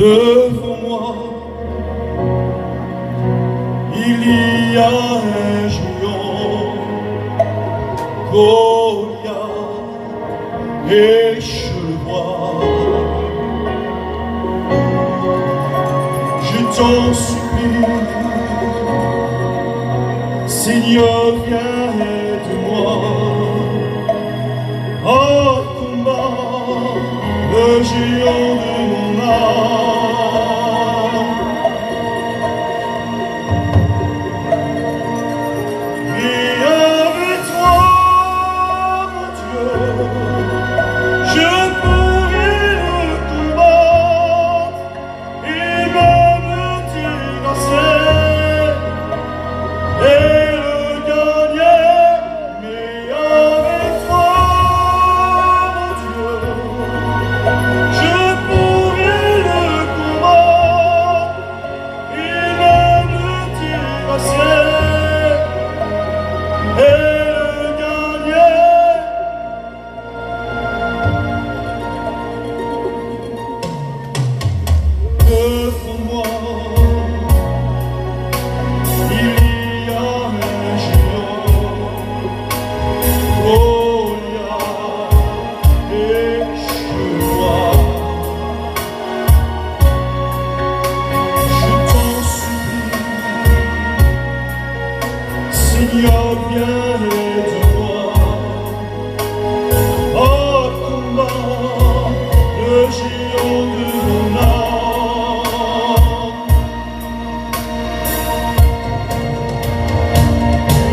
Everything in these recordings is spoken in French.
Devant moi, il y a un géant, Goliath, et je le vois. Je t'en supplie, Seigneur, viens aide-moi. En combat, le géant de mon âme. Et avec toi, mon Dieu, je pourrai le combattre et même le terrasser et le gagner. Mais avec toi, mon Dieu, je pourrai le combattre et même le terrasser et le gagner. Devant moi, il y a un géant, Goliath, et je le vois. Je t'en supplie, Seigneur, viens aide-moi. En combat, le géant de mon âme. Avec toi, Dieu, je pourrai le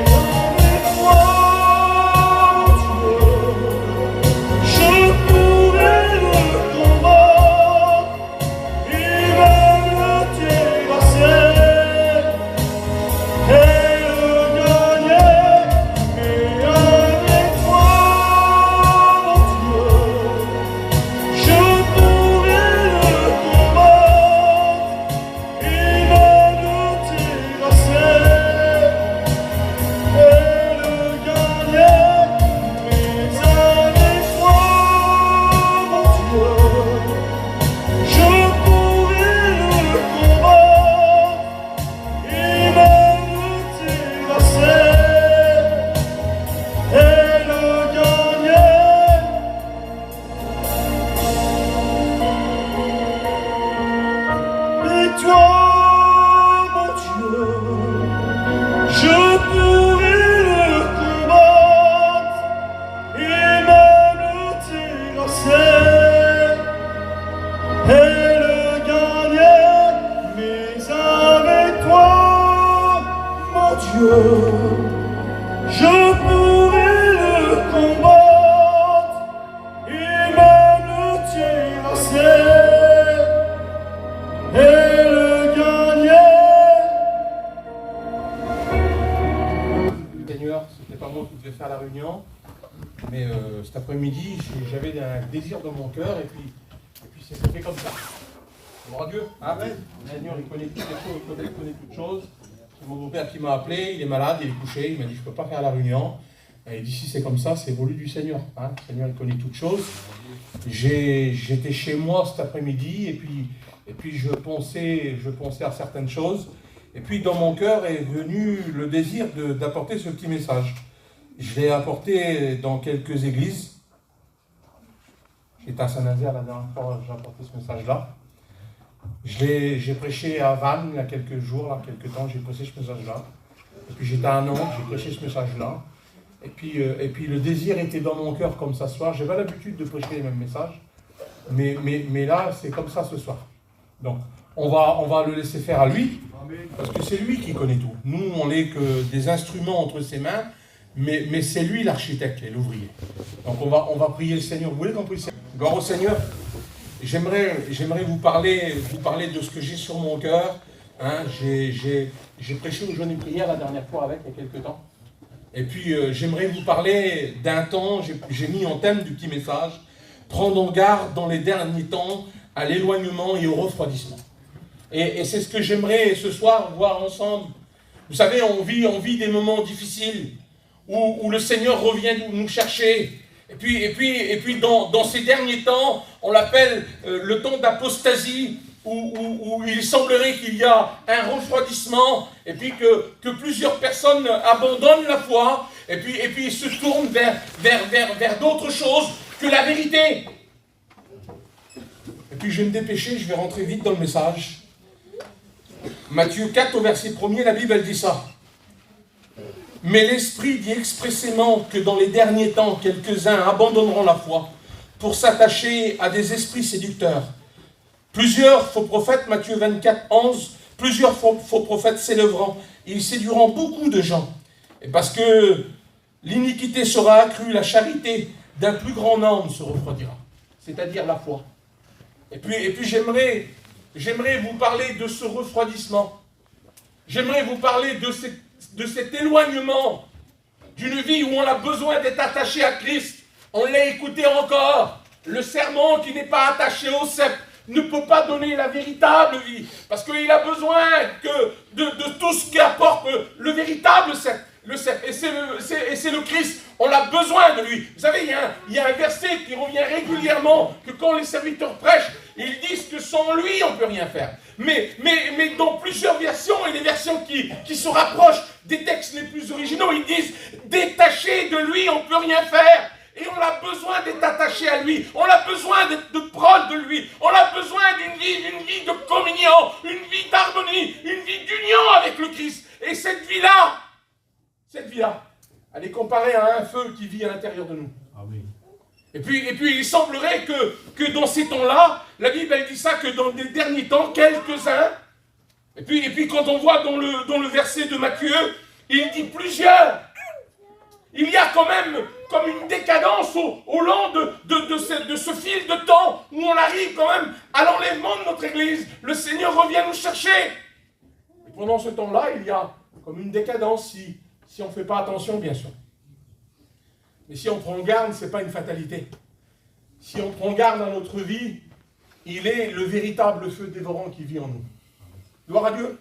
combattre et même le terrasser et le gagner. Mais avec toi, mon Dieu, je pourrai le combattre et même le terrasser et le gagner. Mais avec toi, mon Dieu, je pourrai le combattre et même le terrasser et le gagner. Et toi, mon Dieu, je pourrai le combattre et même le terrasser et le gagner. Mais avec toi, mon Dieu, je pourrai le combattre et même le terrasser et le gagner. Seigneur, c'était pas moi qui devais faire la réunion, mais cet après-midi, j'avais un désir dans mon cœur et puis c'est fait comme ça. Gloire à Dieu. Amen. Le Seigneur, il connaît toutes les choses, il connaît toutes choses. C'est mon beau-père qui m'a appelé, il est malade, il est couché, il m'a dit je peux pas faire la réunion. Et il dit si c'est comme ça, c'est voulu du Seigneur. Hein. Le Seigneur, il connaît toutes choses. J'étais chez moi cet après-midi et puis je pensais à certaines choses. Et puis dans mon cœur est venu le désir d'apporter ce petit message. Je l'ai apporté dans quelques églises. J'étais à Saint-Nazaire la dernière fois, j'ai apporté ce message-là. J'ai prêché à Vannes il y a quelques jours, là, quelques temps, j'ai prêché ce message-là. Et puis j'étais à Nantes, j'ai prêché ce message-là. Et puis le désir était dans mon cœur comme ça ce soir. J'ai pas l'habitude de prêcher les mêmes messages. Mais là, c'est comme ça ce soir. Donc, on va le laisser faire à lui. Parce que c'est lui qui connaît tout. Nous, on n'est que des instruments entre ses mains. Mais c'est lui l'architecte et l'ouvrier. Donc on va prier le Seigneur. Vous voulez qu'on prie le Seigneur? Gloire au Seigneur. J'aimerais vous parler de ce que j'ai sur mon cœur. Hein, j'ai prêché une journée de prière la dernière fois avec, il y a quelques temps. Et puis j'aimerais vous parler d'un temps, j'ai mis en thème du petit message, prendre garde dans les derniers temps à l'éloignement et au refroidissement. Et c'est ce que j'aimerais ce soir voir ensemble. Vous savez, on vit des moments difficiles où le Seigneur revient nous chercher Et puis dans ces derniers temps, on l'appelle le temps d'apostasie, où il semblerait qu'il y a un refroidissement, et puis que plusieurs personnes abandonnent la foi, et puis se tournent vers d'autres choses que la vérité. Et puis je vais me dépêcher, je vais rentrer vite dans le message. Matthieu 4 au verset 1er, la Bible elle dit ça. Mais l'Esprit dit expressément que dans les derniers temps, quelques-uns abandonneront la foi pour s'attacher à des esprits séducteurs. Plusieurs faux prophètes, Matthieu 24, 11, plusieurs faux prophètes s'élèveront. Ils séduiront beaucoup de gens. Et parce que l'iniquité sera accrue, la charité d'un plus grand nombre se refroidira. C'est-à-dire la foi. Et puis j'aimerais vous parler de ce refroidissement. J'aimerais vous parler de cet éloignement d'une vie où on a besoin d'être attaché à Christ. On l'a écouté encore. Le serment qui n'est pas attaché au sceptre ne peut pas donner la véritable vie. Parce qu'il a besoin de tout ce qui apporte le véritable sceptre. Et c'est le Christ. On a besoin de lui. Vous savez, il y a un verset qui revient régulièrement, que quand les serviteurs prêchent, ils disent que sans lui, on ne peut rien faire. Mais dans plusieurs versions, et les versions qui se rapprochent des textes les plus originaux, ils disent, détaché de lui, on ne peut rien faire. Et on a besoin d'être attaché à lui. On a besoin de proche de lui. On a besoin d'une vie de communion, une vie d'harmonie, une vie d'union avec le Christ. Et cette vie-là, elle est comparée à un feu qui vit à l'intérieur de nous. Amen. Et puis il semblerait que dans ces temps-là, la Bible elle dit ça, que dans les derniers temps, quelques-uns, et puis quand on voit dans le verset de Matthieu, il dit plusieurs. Il y a quand même comme une décadence au long de ce fil de temps où on arrive quand même à l'enlèvement de notre Église. Le Seigneur revient nous chercher. Et pendant ce temps-là, il y a comme une décadence si on ne fait pas attention, bien sûr. Mais si on prend garde, ce n'est pas une fatalité. Si on prend garde à notre vie, il est le véritable feu dévorant qui vit en nous. Gloire à Dieu.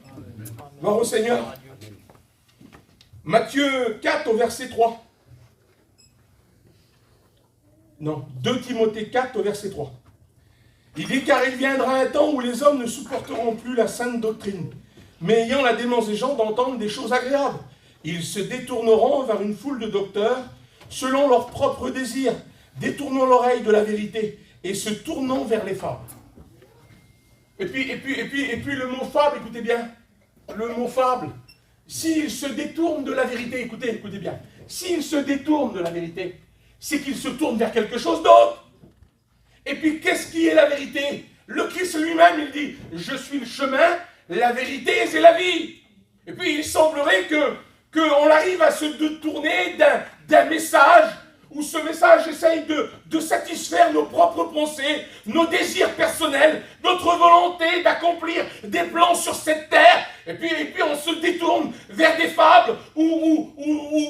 Gloire au Seigneur. Matthieu 4 au verset 3. Non, 2 Timothée 4 au verset 3. Il dit, car il viendra un temps où les hommes ne supporteront plus la sainte doctrine, mais ayant la démence des gens d'entendre des choses agréables. Ils se détourneront vers une foule de docteurs, selon leurs propres désirs, détournant l'oreille de la vérité et se tournant vers les fables. Et puis le mot fable, écoutez bien, le mot fable, s'il se détourne de la vérité, écoutez bien, s'il se détourne de la vérité, c'est qu'il se tourne vers quelque chose d'autre. Et puis qu'est-ce qui est la vérité? Le Christ lui-même, il dit, je suis le chemin, la vérité et la vie. Et puis il semblerait qu'on arrive à se détourner d'un message, où ce message essaye de satisfaire nos propres pensées, nos désirs personnels, notre volonté d'accomplir des plans sur cette terre. Et puis on se détourne vers des fables où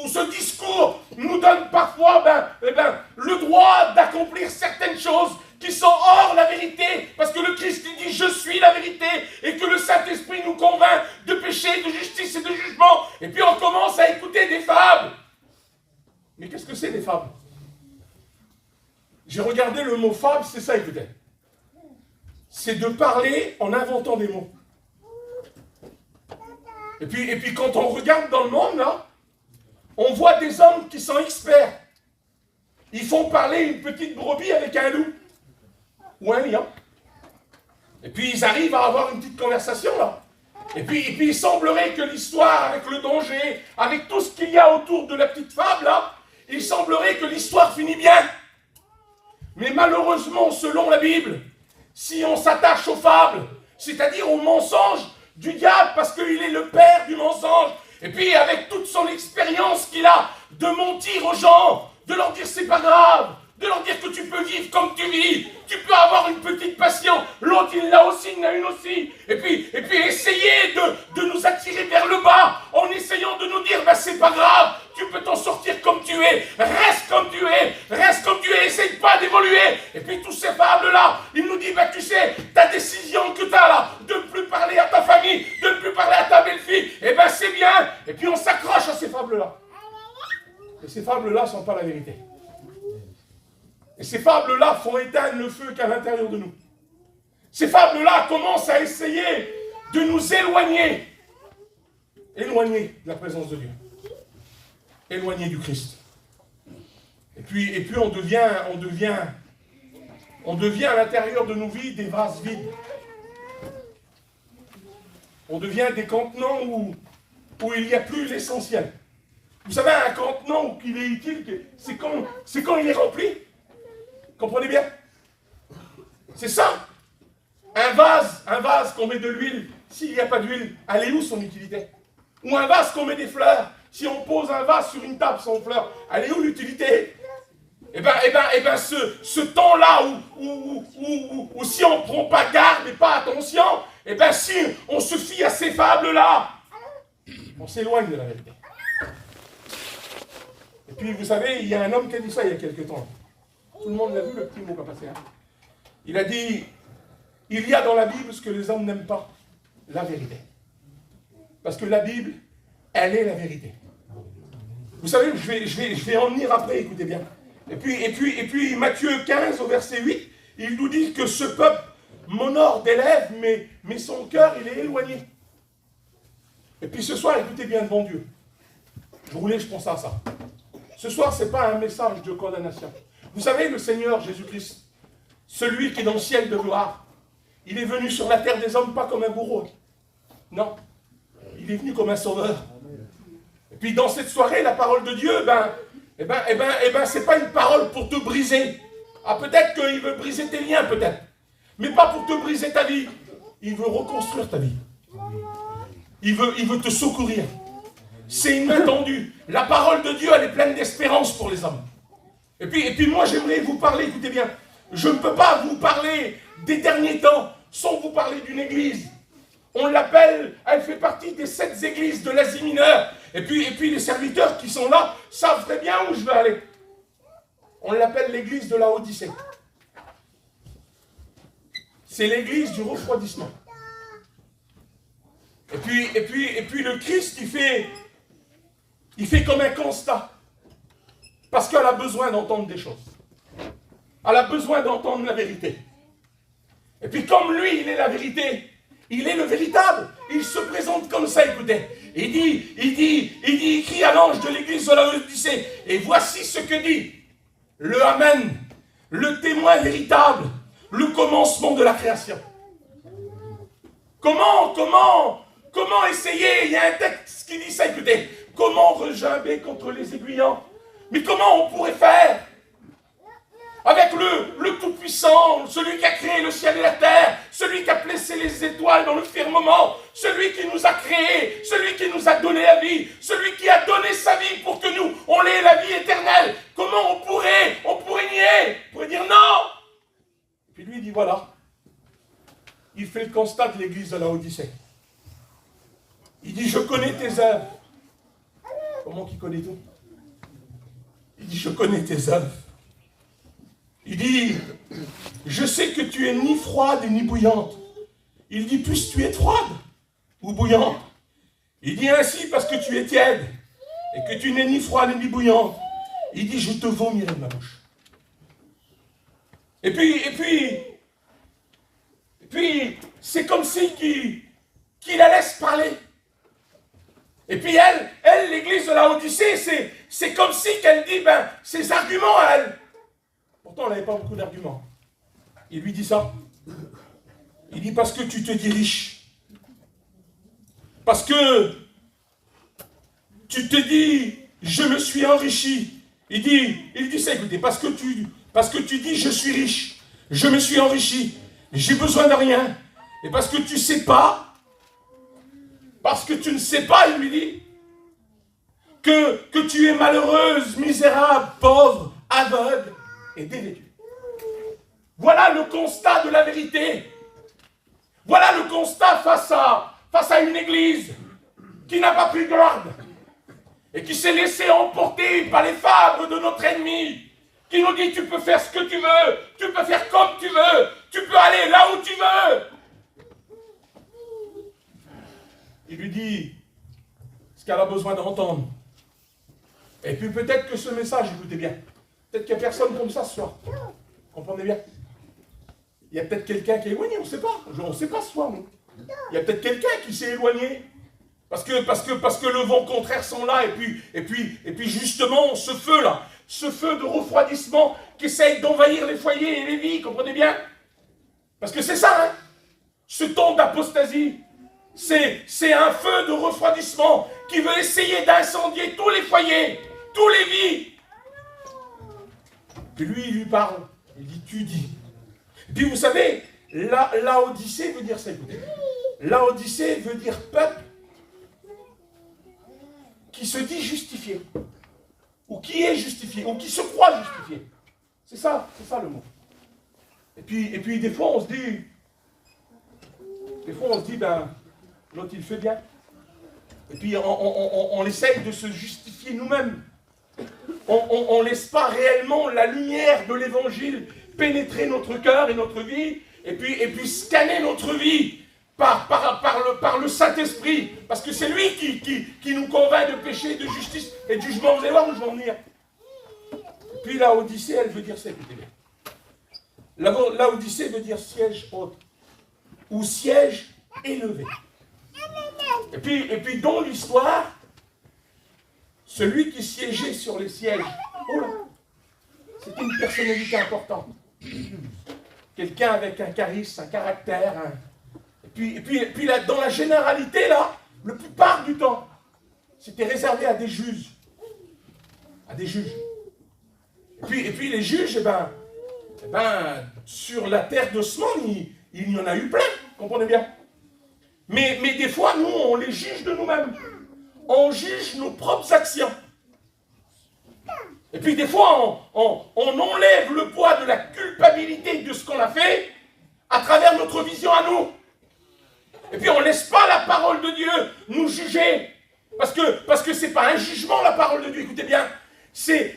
ce discours nous donne parfois le droit d'accomplir certaines choses qui sont hors la vérité, parce que le Christ il dit « Je suis la vérité » et que le Saint-Esprit nous convainc de péché, de justice et de jugement. Et puis on commence à écouter des fables. Mais qu'est-ce que c'est des fables? J'ai regardé le mot fable, c'est ça, écoutez. C'est de parler en inventant des mots. Et puis quand on regarde dans le monde, là, on voit des hommes qui sont experts. Ils font parler une petite brebis avec un loup. Ou un lion. Et puis ils arrivent à avoir une petite conversation, là. Et puis il semblerait que l'histoire, avec le danger, avec tout ce qu'il y a autour de la petite fable, là, il semblerait que l'histoire finit bien. Mais malheureusement, selon la Bible, si on s'attache aux fables, c'est-à-dire aux mensonges du diable, parce qu'il est le père du mensonge, et puis avec toute son expérience qu'il a de mentir aux gens, de leur dire c'est pas grave, de leur dire que tu peux vivre comme tu vis, tu peux avoir une petite passion, l'autre il l'a aussi, il en a une aussi, et puis essayer de nous attirer vers le bas, en essayant de nous dire, c'est pas grave, tu peux t'en sortir comme tu es, reste comme tu es, essaye pas d'évoluer, et puis tous ces fables-là, il nous dit, tu sais, ta décision que tu as là, de ne plus parler à ta famille, de ne plus parler à ta belle-fille, c'est bien, et puis on s'accroche à ces fables-là. Et ces fables-là ne sont pas la vérité. Et ces fables-là font éteindre le feu qu'à l'intérieur de nous. Ces fables-là commencent à essayer de nous éloigner de la présence de Dieu. Éloigner du Christ. Et puis on devient à l'intérieur de nos vies des vases vides. On devient des contenants où il n'y a plus l'essentiel. Vous savez, un contenant où il est utile, c'est quand il est rempli. Comprenez bien? C'est ça. Un vase qu'on met de l'huile, s'il n'y a pas d'huile, elle est où son utilité? Ou un vase qu'on met des fleurs, si on pose un vase sur une table sans fleurs, elle est où l'utilité? Eh ben, ce temps-là où si on ne prend pas garde et pas attention, eh ben, si on se fie à ces fables-là, on s'éloigne de la vérité. Et puis, vous savez, il y a un homme qui a dit ça il y a quelque temps. Tout le monde l'a vu, le petit mot qui a passé. Hein. Il a dit, il y a dans la Bible ce que les hommes n'aiment pas, la vérité. Parce que la Bible, elle est la vérité. Vous savez, je vais en venir après, écoutez bien. Et puis Matthieu 15 au verset 8, il nous dit que ce peuple m'honore des lèvres, mais son cœur, il est éloigné. Et puis ce soir, écoutez bien devant Dieu. Je pense à ça. Ce soir, ce n'est pas un message de condamnation. Vous savez, le Seigneur Jésus-Christ, celui qui est dans le ciel de gloire, il est venu sur la terre des hommes pas comme un bourreau. Non. Il est venu comme un sauveur. Et puis dans cette soirée, la parole de Dieu, c'est pas une parole pour te briser. Ah, peut-être qu'il veut briser tes liens, peut-être. Mais pas pour te briser ta vie. Il veut reconstruire ta vie. Il veut te secourir. C'est inattendu. La parole de Dieu, elle est pleine d'espérance pour les hommes. Et puis moi, j'aimerais vous parler, écoutez bien. Je ne peux pas vous parler des derniers temps sans vous parler d'une église. On l'appelle, elle fait partie des 7 églises de l'Asie mineure. Et puis les serviteurs qui sont là savent très bien où je vais aller. On l'appelle l'église de la Odyssée. C'est l'église du refroidissement. Et puis le Christ, il fait comme un constat. Parce qu'elle a besoin d'entendre des choses. Elle a besoin d'entendre la vérité. Et puis comme lui, il est la vérité, il est le véritable. Il se présente comme ça, écoutez. Il crie à l'ange de l'église de la Odyssée. Et voici ce que dit le Amen, le témoin véritable, le commencement de la création. Comment essayer? Il y a un texte qui dit ça, écoutez. Comment regimber contre les aiguillons? Mais comment on pourrait faire? Avec le Tout-Puissant, celui qui a créé le ciel et la terre, celui qui a placé les étoiles dans le firmament, celui qui nous a créés, celui qui nous a donné la vie, celui qui a donné sa vie pour que nous, on ait la vie éternelle. Comment on pourrait nier? On pourrait dire non. Puis lui, il dit voilà. Il fait le constat de l'église de la Odyssée. Il dit, je connais tes œuvres. Comment qu'il connaît tout? Il dit, je connais tes œuvres. Il dit, je sais que tu es ni froide ni bouillante. Il dit, puisque tu es froide ou bouillante. Il dit ainsi parce que tu es tiède et que tu n'es ni froide ni bouillante. Il dit, je te vomirai de ma bouche. Et puis c'est comme si qu'il la laisse parler. Et puis elle, l'église de la Odyssée, c'est comme si qu'elle dit, ses arguments à elle. Pourtant, elle n'avait pas beaucoup d'arguments. Il lui dit ça. Il dit, parce que tu te dis riche. Parce que tu te dis, je me suis enrichi. Il dit ça, écoutez, parce que tu dis, je suis riche. Je me suis enrichi. J'ai besoin de rien. Et parce que tu ne sais pas, il lui dit, que tu es malheureuse, misérable, pauvre, aveugle et dévêtue. Voilà le constat de la vérité. Voilà le constat face à une église qui n'a pas pris garde et qui s'est laissée emporter par les fables de notre ennemi, qui nous dit tu peux faire ce que tu veux, tu peux faire comme tu veux, tu peux aller là où tu veux. Il lui dit ce qu'elle a besoin d'entendre. Et puis peut-être que ce message, écoutez bien, peut-être qu'il n'y a personne comme ça ce soir. Comprenez bien? Il y a peut-être quelqu'un qui est éloigné, on ne sait pas. On ne sait pas ce soir, nous. Il y a peut-être quelqu'un qui s'est éloigné. Parce que le vent contraire sont là, et puis justement, ce feu-là, ce feu de refroidissement qui essaye d'envahir les foyers et les vies, comprenez bien? Parce que c'est ça, hein? Ce temps d'apostasie, c'est un feu de refroidissement qui veut essayer d'incendier tous les foyers, tous les vies. Puis lui, il lui parle, il dit, tu dis. Et puis vous savez, Laodicée veut dire ça, écoutez. Laodicée veut dire peuple qui se dit justifié, ou qui est justifié, ou qui se croit justifié. C'est ça le mot. Et puis des fois on se dit, ben, l'autre il fait bien. Et puis on essaye de se justifier nous-mêmes. On ne laisse pas réellement la lumière de l'évangile pénétrer notre cœur et notre vie, et puis scanner notre vie par le Saint-Esprit, parce que c'est lui qui nous convainc de péché, de justice et de jugement. Vous allez voir où je vais en venir. Et puis la Odyssée, elle veut dire ça, écoutez bien. La Odyssée veut dire siège haut, ou siège élevé. Et puis dans l'histoire, celui qui siégeait sur les sièges, oh là, c'était une personnalité importante. Quelqu'un avec un charisme, un caractère. Et puis là, dans la généralité, là, la plupart du temps, c'était réservé à des juges. À des juges. Et puis les juges, sur la terre d'Osman, il y en a eu plein, comprenez bien. Mais des fois, nous, on les juge de nous-mêmes. On juge nos propres actions. Et puis des fois, on enlève le poids de la culpabilité de ce qu'on a fait à travers notre vision à nous. Et puis on ne laisse pas la parole de Dieu nous juger. Parce que ce n'est pas un jugement, la parole de Dieu, écoutez bien. Il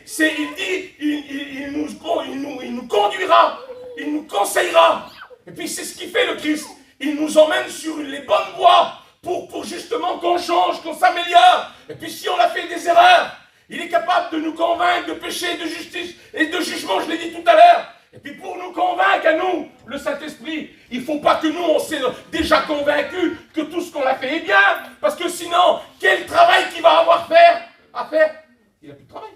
dit, il nous conduira, il nous conseillera. Et puis c'est ce qui fait le Christ. Il nous emmène sur les bonnes voies pour justement qu'on change, qu'on s'améliore. Et puis si on a fait des erreurs, il est capable de nous convaincre de péché, de justice et de jugement, je l'ai dit tout à l'heure. Et puis pour nous convaincre à nous, le Saint-Esprit, il ne faut pas que nous, on s'est déjà convaincus que tout ce qu'on a fait est bien. Parce que sinon, quel travail qu'il va avoir à faire? Il n'a plus de travail.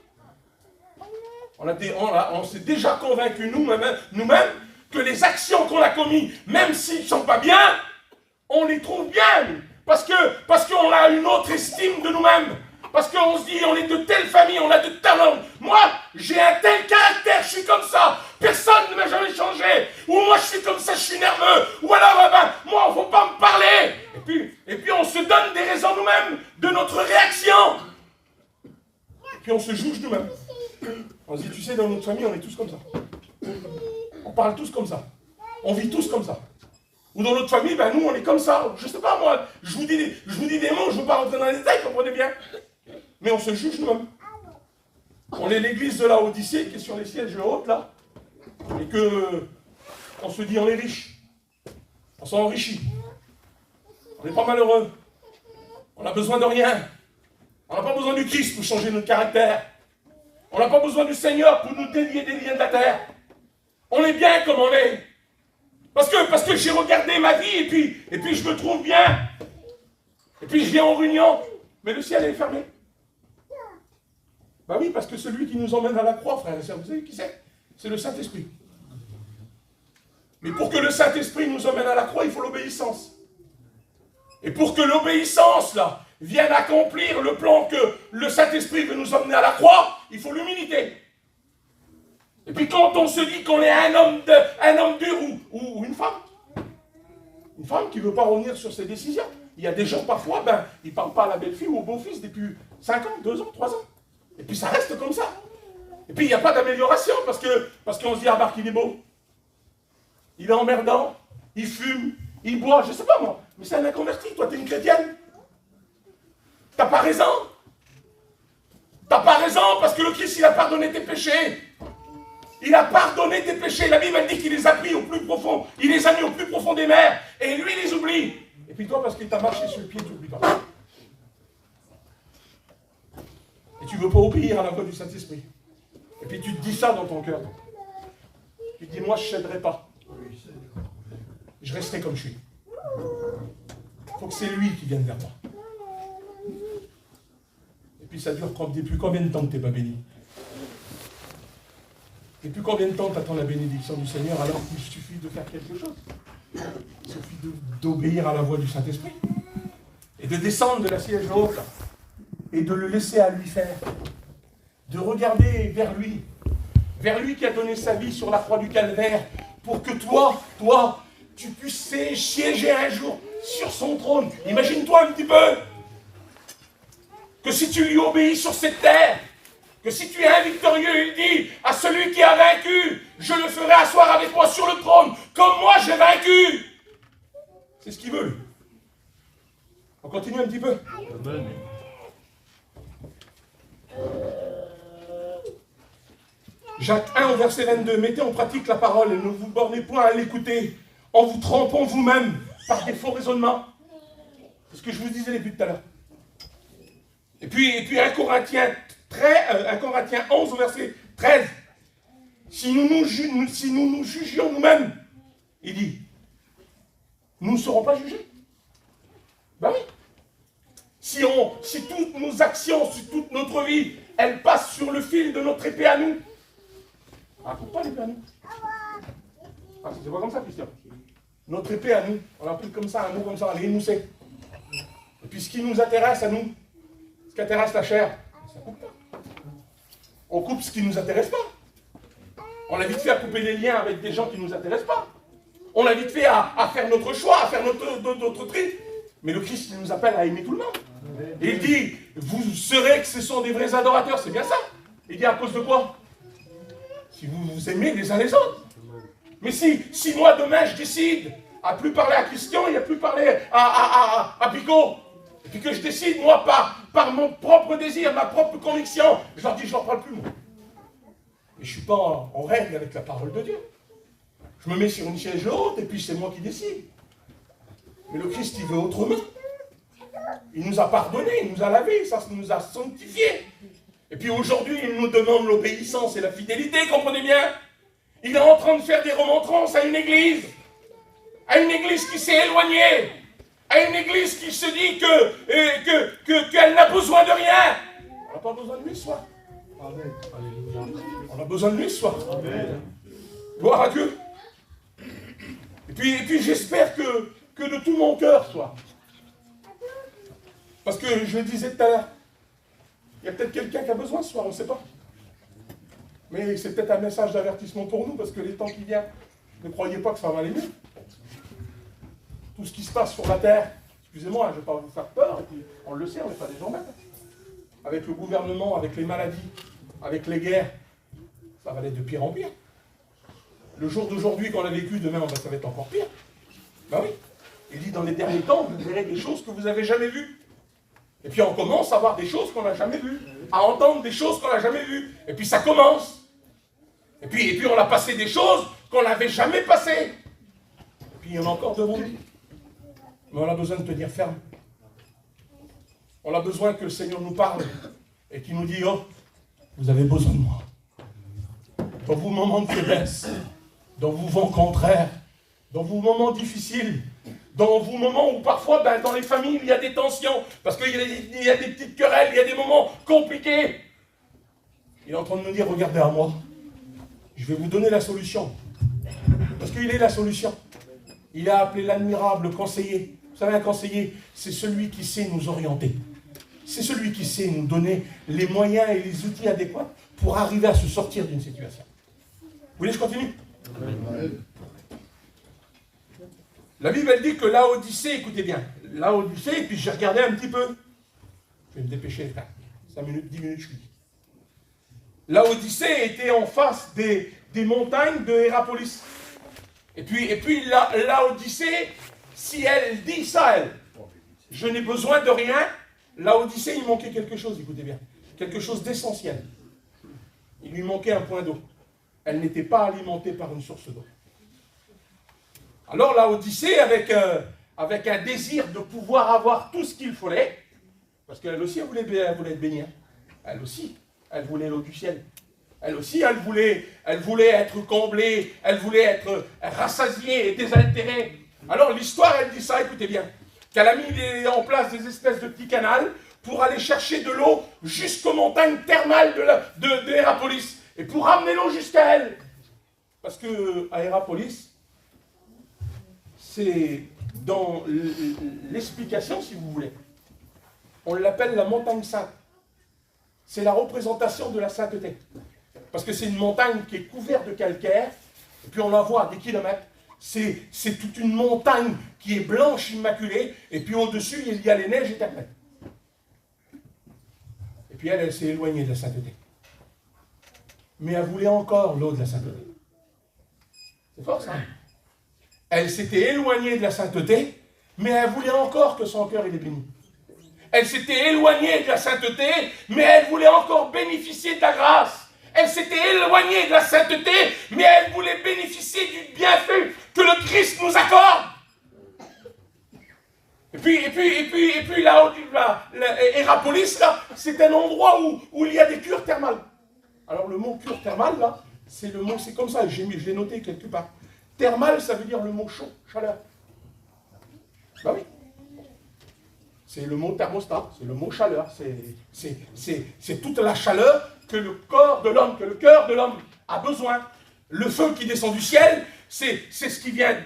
On s'est déjà convaincus nous-mêmes que les actions qu'on a commises, même s'ils ne sont pas bien, on les trouve bien. Parce qu'on a une autre estime de nous-mêmes. Parce qu'on se dit, on est de telle famille, on a de talents. Moi, j'ai un tel caractère, je suis comme ça. Personne ne m'a jamais changé. Ou moi, je suis comme ça, je suis nerveux. Ou alors, moi, il ne faut pas me parler. Et puis, on se donne des raisons nous-mêmes de notre réaction. Et puis, on se juge nous-mêmes. On se dit, tu sais, dans notre famille, on est tous comme ça. On parle tous comme ça. On vit tous comme ça. Ou dans notre famille, nous, on est comme ça. Je ne sais pas, moi, je vous dis des mots, je ne veux pas rentrer dans les détails, comprenez bien. Mais on se juge nous-mêmes. On est l'église de la Odyssée qui est sur les sièges hautes, là. Et que on se dit, on est riche. On s'enrichit. On n'est pas malheureux. On n'a besoin de rien. On n'a pas besoin du Christ pour changer notre caractère. On n'a pas besoin du Seigneur pour nous délier des liens de la terre. On est bien comme on est. Parce que j'ai regardé ma vie et puis je me trouve bien. Et puis je viens en réunion. Mais le ciel est fermé. Ben oui, parce que celui qui nous emmène à la croix, frère et sœurs, vous savez qui c'est? C'est le Saint-Esprit. Mais pour que le Saint-Esprit nous emmène à la croix, il faut l'obéissance. Et pour que l'obéissance, là, vienne accomplir le plan que le Saint-Esprit veut nous emmener à la croix, il faut l'humilité. Et puis quand on se dit qu'on est un homme dur ou une femme qui ne veut pas revenir sur ses décisions. Il y a des gens parfois, ils ne parlent pas à la belle-fille ou au beau-fils depuis 5 ans, 2 ans, 3 ans. Et puis ça reste comme ça. Et puis il n'y a pas d'amélioration parce qu'on se dit, ah, Marc, il est beau. Il est emmerdant, il fume, il boit, je ne sais pas moi. Mais c'est un inconverti, toi tu es une chrétienne. T'as pas raison. T'as pas raison parce que le Christ, il a pardonné tes péchés. Il a pardonné tes péchés. La Bible, elle dit qu'il les a pris au plus profond. Il les a mis au plus profond des mers. Et lui, il les oublie. Et puis toi, parce qu'il t'a marché sur le pied, tu n'oublies pas. Et tu ne veux pas obéir à la voix du Saint-Esprit. Et puis tu te dis ça dans ton cœur. Il dit, moi, je ne céderai pas. Je resterai comme je suis. Il faut que c'est lui qui vienne vers moi. Et puis ça dure depuis combien de temps que tu n'es pas béni? Depuis combien de temps tu attends la bénédiction du Seigneur alors qu'il suffit de faire quelque chose? Il suffit d'obéir à la voix du Saint-Esprit. Et de descendre de la siège haute et de le laisser à lui faire. De regarder vers lui qui a donné sa vie sur la croix du Calvaire, pour que toi, tu puisses siéger un jour sur son trône. Imagine-toi un petit peu que si tu lui obéis sur cette terre, que si tu es un victorieux, il dit à celui qui a vaincu, je le ferai asseoir avec moi sur le trône, comme moi j'ai vaincu. C'est ce qu'il veut, lui. On continue un petit peu. Amen. Jacques 1 au verset 22, mettez en pratique la parole et ne vous bornez point à l'écouter en vous trompant vous-même par des faux raisonnements. C'est ce que je vous disais depuis tout à l'heure. Et puis 1 Corinthiens 11 au verset 13, si nous nous jugions nous-mêmes, il dit, nous ne serons pas jugés. Ben oui. Si toutes nos actions, si toute notre vie, elle passe sur le fil de notre épée à nous, coupe pas l'épée à nous. C'est pas comme ça, Christian. Notre épée à nous, on l'appelle comme ça, un mot comme ça, elle est émoussée. Et puis ce qui nous intéresse à nous, ce qui intéresse la chair, ça coupe pas. On coupe ce qui ne nous intéresse pas. On a vite fait à couper les liens avec des gens qui ne nous intéressent pas. On a vite fait à faire notre choix, à faire notre tri. Mais le Christ il nous appelle à aimer tout le monde. Et il dit, vous saurez que ce sont des vrais adorateurs, c'est bien ça. Il dit à cause de quoi? Si vous vous aimez les uns les autres. Mais si moi demain je décide à plus parler à Christian et à plus parler à Pico, et puis que je décide moi par mon propre désir, ma propre conviction, je leur dis je n'en parle plus moi. Mais je ne suis pas en règle avec la parole de Dieu. Je me mets sur une chaise haute et puis c'est moi qui décide. Mais le Christ il veut autrement. Il nous a pardonné, il nous a lavé, ça nous a sanctifiés. Et puis aujourd'hui, il nous demande l'obéissance et la fidélité, comprenez bien? Il est en train de faire des remontrances à une église qui s'est éloignée, à une église qui se dit qu'elle n'a besoin de rien. On n'a pas besoin de lui ce soir. Amen. On a besoin de lui ce soir. Amen. Gloire à Dieu. Et puis j'espère que de tout mon cœur ce soir. Parce que je le disais tout à l'heure, il y a peut-être quelqu'un qui a besoin ce soir, on ne sait pas. Mais c'est peut-être un message d'avertissement pour nous, parce que les temps qui viennent, ne croyez pas que ça va aller mieux. Tout ce qui se passe sur la terre, excusez-moi, je ne vais pas vous faire peur, et puis on le sait, on n'est pas des gens bêtes. Avec le gouvernement, avec les maladies, avec les guerres, ça va aller de pire en pire. Le jour d'aujourd'hui qu'on a vécu, demain ça va être encore pire. Ben oui. Il dit dans les derniers temps, vous verrez des choses que vous n'avez jamais vues. Et puis on commence à voir des choses qu'on n'a jamais vues, à entendre des choses qu'on n'a jamais vues. Et puis ça commence. Et puis on a passé des choses qu'on n'avait jamais passées. Et puis il y en a encore devant nous. Mais on a besoin de tenir ferme. On a besoin que le Seigneur nous parle et qu'il nous dise, oh, vous avez besoin de moi. Dans vos moments de faiblesse, dans vos vents contraires, dans vos moments difficiles, dans vos moments où parfois, dans les familles, il y a des tensions, parce qu'il y a des petites querelles, il y a des moments compliqués. Il est en train de nous dire, regardez à moi, je vais vous donner la solution. Parce qu'il est la solution. Il a appelé l'admirable conseiller. Vous savez, un conseiller, c'est celui qui sait nous orienter. C'est celui qui sait nous donner les moyens et les outils adéquats pour arriver à se sortir d'une situation. Vous voulez que je continue? Amen. La Bible, elle dit que Laodicée, écoutez bien, Laodicée, et puis j'ai regardé un petit peu. Je vais me dépêcher, frère. 5 minutes, 10 minutes, je suis dit. Laodicée était en face des montagnes de Hérapolis. Et puis Laodicée, si elle dit ça, elle, je n'ai besoin de rien, Laodicée, il manquait quelque chose, écoutez bien. Quelque chose d'essentiel. Il lui manquait un point d'eau. Elle n'était pas alimentée par une source d'eau. Alors Laodicée, avec un désir de pouvoir avoir tout ce qu'il fallait, parce qu'elle aussi, elle voulait être baignée. Elle aussi, elle voulait l'eau du ciel. Elle aussi, elle voulait être comblée, elle voulait être rassasiée et désaltérée. Alors l'histoire, elle dit ça, écoutez bien, qu'elle a mis en place des espèces de petits canals pour aller chercher de l'eau jusqu'aux montagnes thermales de Hérapolis, et pour ramener l'eau jusqu'à elle. Parce que à Hérapolis, c'est dans l'explication, si vous voulez, on l'appelle la montagne sainte. C'est la représentation de la sainteté. Parce que c'est une montagne qui est couverte de calcaire, et puis on la voit à des kilomètres. C'est toute une montagne qui est blanche, immaculée, et puis au-dessus, il y a les neiges éternelles. Et puis elle s'est éloignée de la sainteté. Mais elle voulait encore l'eau de la sainteté. C'est fort ça. Elle s'était éloignée de la sainteté, mais elle voulait encore que son cœur il est béni. Elle s'était éloignée de la sainteté, mais elle voulait encore bénéficier de la grâce. Elle s'était éloignée de la sainteté, mais elle voulait bénéficier du bienfait que le Christ nous accorde. Et puis là-haut, Hérapolis, là, c'est un endroit où il y a des cures thermales. Alors le mot cure thermale, là, c'est le mot, c'est comme ça, je l'ai noté quelque part. Thermal, ça veut dire le mot chaud, chaleur. Ben oui. C'est le mot thermostat, c'est le mot chaleur. C'est toute la chaleur que le corps de l'homme, que le cœur de l'homme a besoin. Le feu qui descend du ciel, c'est ce qui vient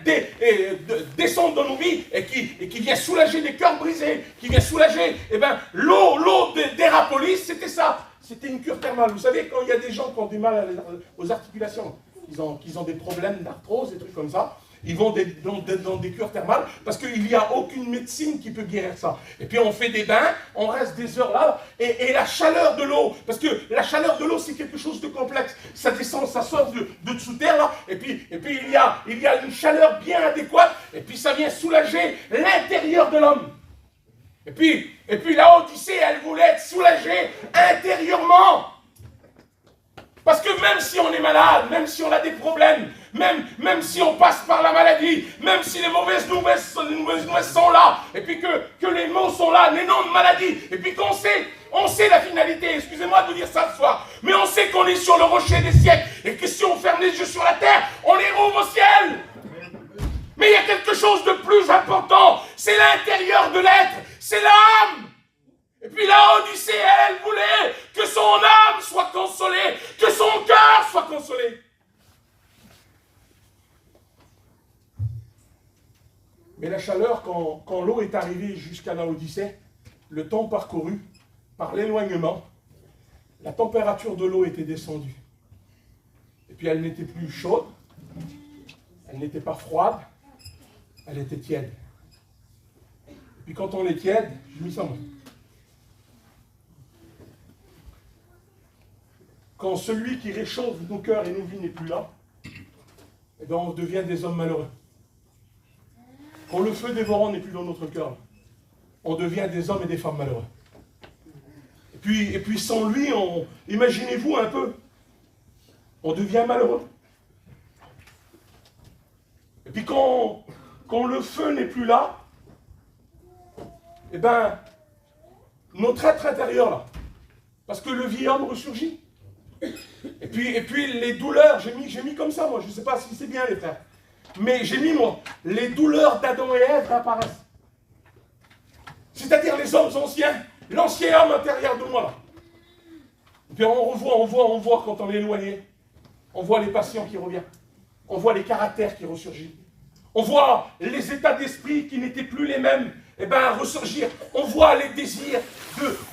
descendre dans nos vies et qui vient soulager les cœurs brisés, qui vient soulager. Eh bien, l'eau d'Hérapolis, c'était ça. C'était une cure thermale. Vous savez, quand il y a des gens qui ont du mal aux articulations, qui ont des problèmes d'arthrose, des trucs comme ça, ils vont dans des cures thermales parce qu'il n'y a aucune médecine qui peut guérir ça. Et puis on fait des bains, on reste des heures là, et la chaleur de l'eau, parce que la chaleur de l'eau c'est quelque chose de complexe. Ça descend, ça sort de sous terre là, et puis il y a une chaleur bien adéquate, et puis ça vient soulager l'intérieur de l'homme. Et puis la Odyssée, elle voulait être soulagée intérieurement. Parce que même si on est malade, même si on a des problèmes, même si on passe par la maladie, même si les mauvaises nouvelles sont là, et puis que les mots sont là, les noms de maladie, et puis qu'on sait, on sait la finalité, excusez-moi de vous dire ça ce soir, mais on sait qu'on est sur le rocher des siècles, et que si on ferme les yeux sur la terre, on les rouvre au ciel. Mais il y a quelque chose de plus important, c'est l'intérieur de l'être, c'est l'âme. Et puis la Odyssée, elle voulait que son âme soit consolée, que son cœur soit consolé. Mais la chaleur, quand l'eau est arrivée jusqu'à la Odyssée, le temps parcouru par l'éloignement, la température de l'eau était descendue. Et puis elle n'était plus chaude, elle n'était pas froide, elle était tiède. Et puis quand on est tiède, je m'y sens. Quand celui qui réchauffe nos cœurs et nos vies n'est plus là, eh bien on devient des hommes malheureux. Quand le feu dévorant n'est plus dans notre cœur, on devient des hommes et des femmes malheureux. Et puis sans lui, imaginez-vous un peu, on devient malheureux. Et puis quand le feu n'est plus là, eh bien, notre être intérieur là, parce que le vieil homme ressurgit. Et puis les douleurs, j'ai mis comme ça moi, je ne sais pas si c'est bien les frères, mais j'ai mis moi, les douleurs d'Adam et Ève apparaissent. C'est-à-dire les hommes anciens, l'ancien homme intérieur de moi là. Et puis on voit quand on est éloigné, on voit les passions qui reviennent, on voit les caractères qui ressurgissent, on voit les états d'esprit qui n'étaient plus les mêmes, et bien ressurgir, on voit les désirs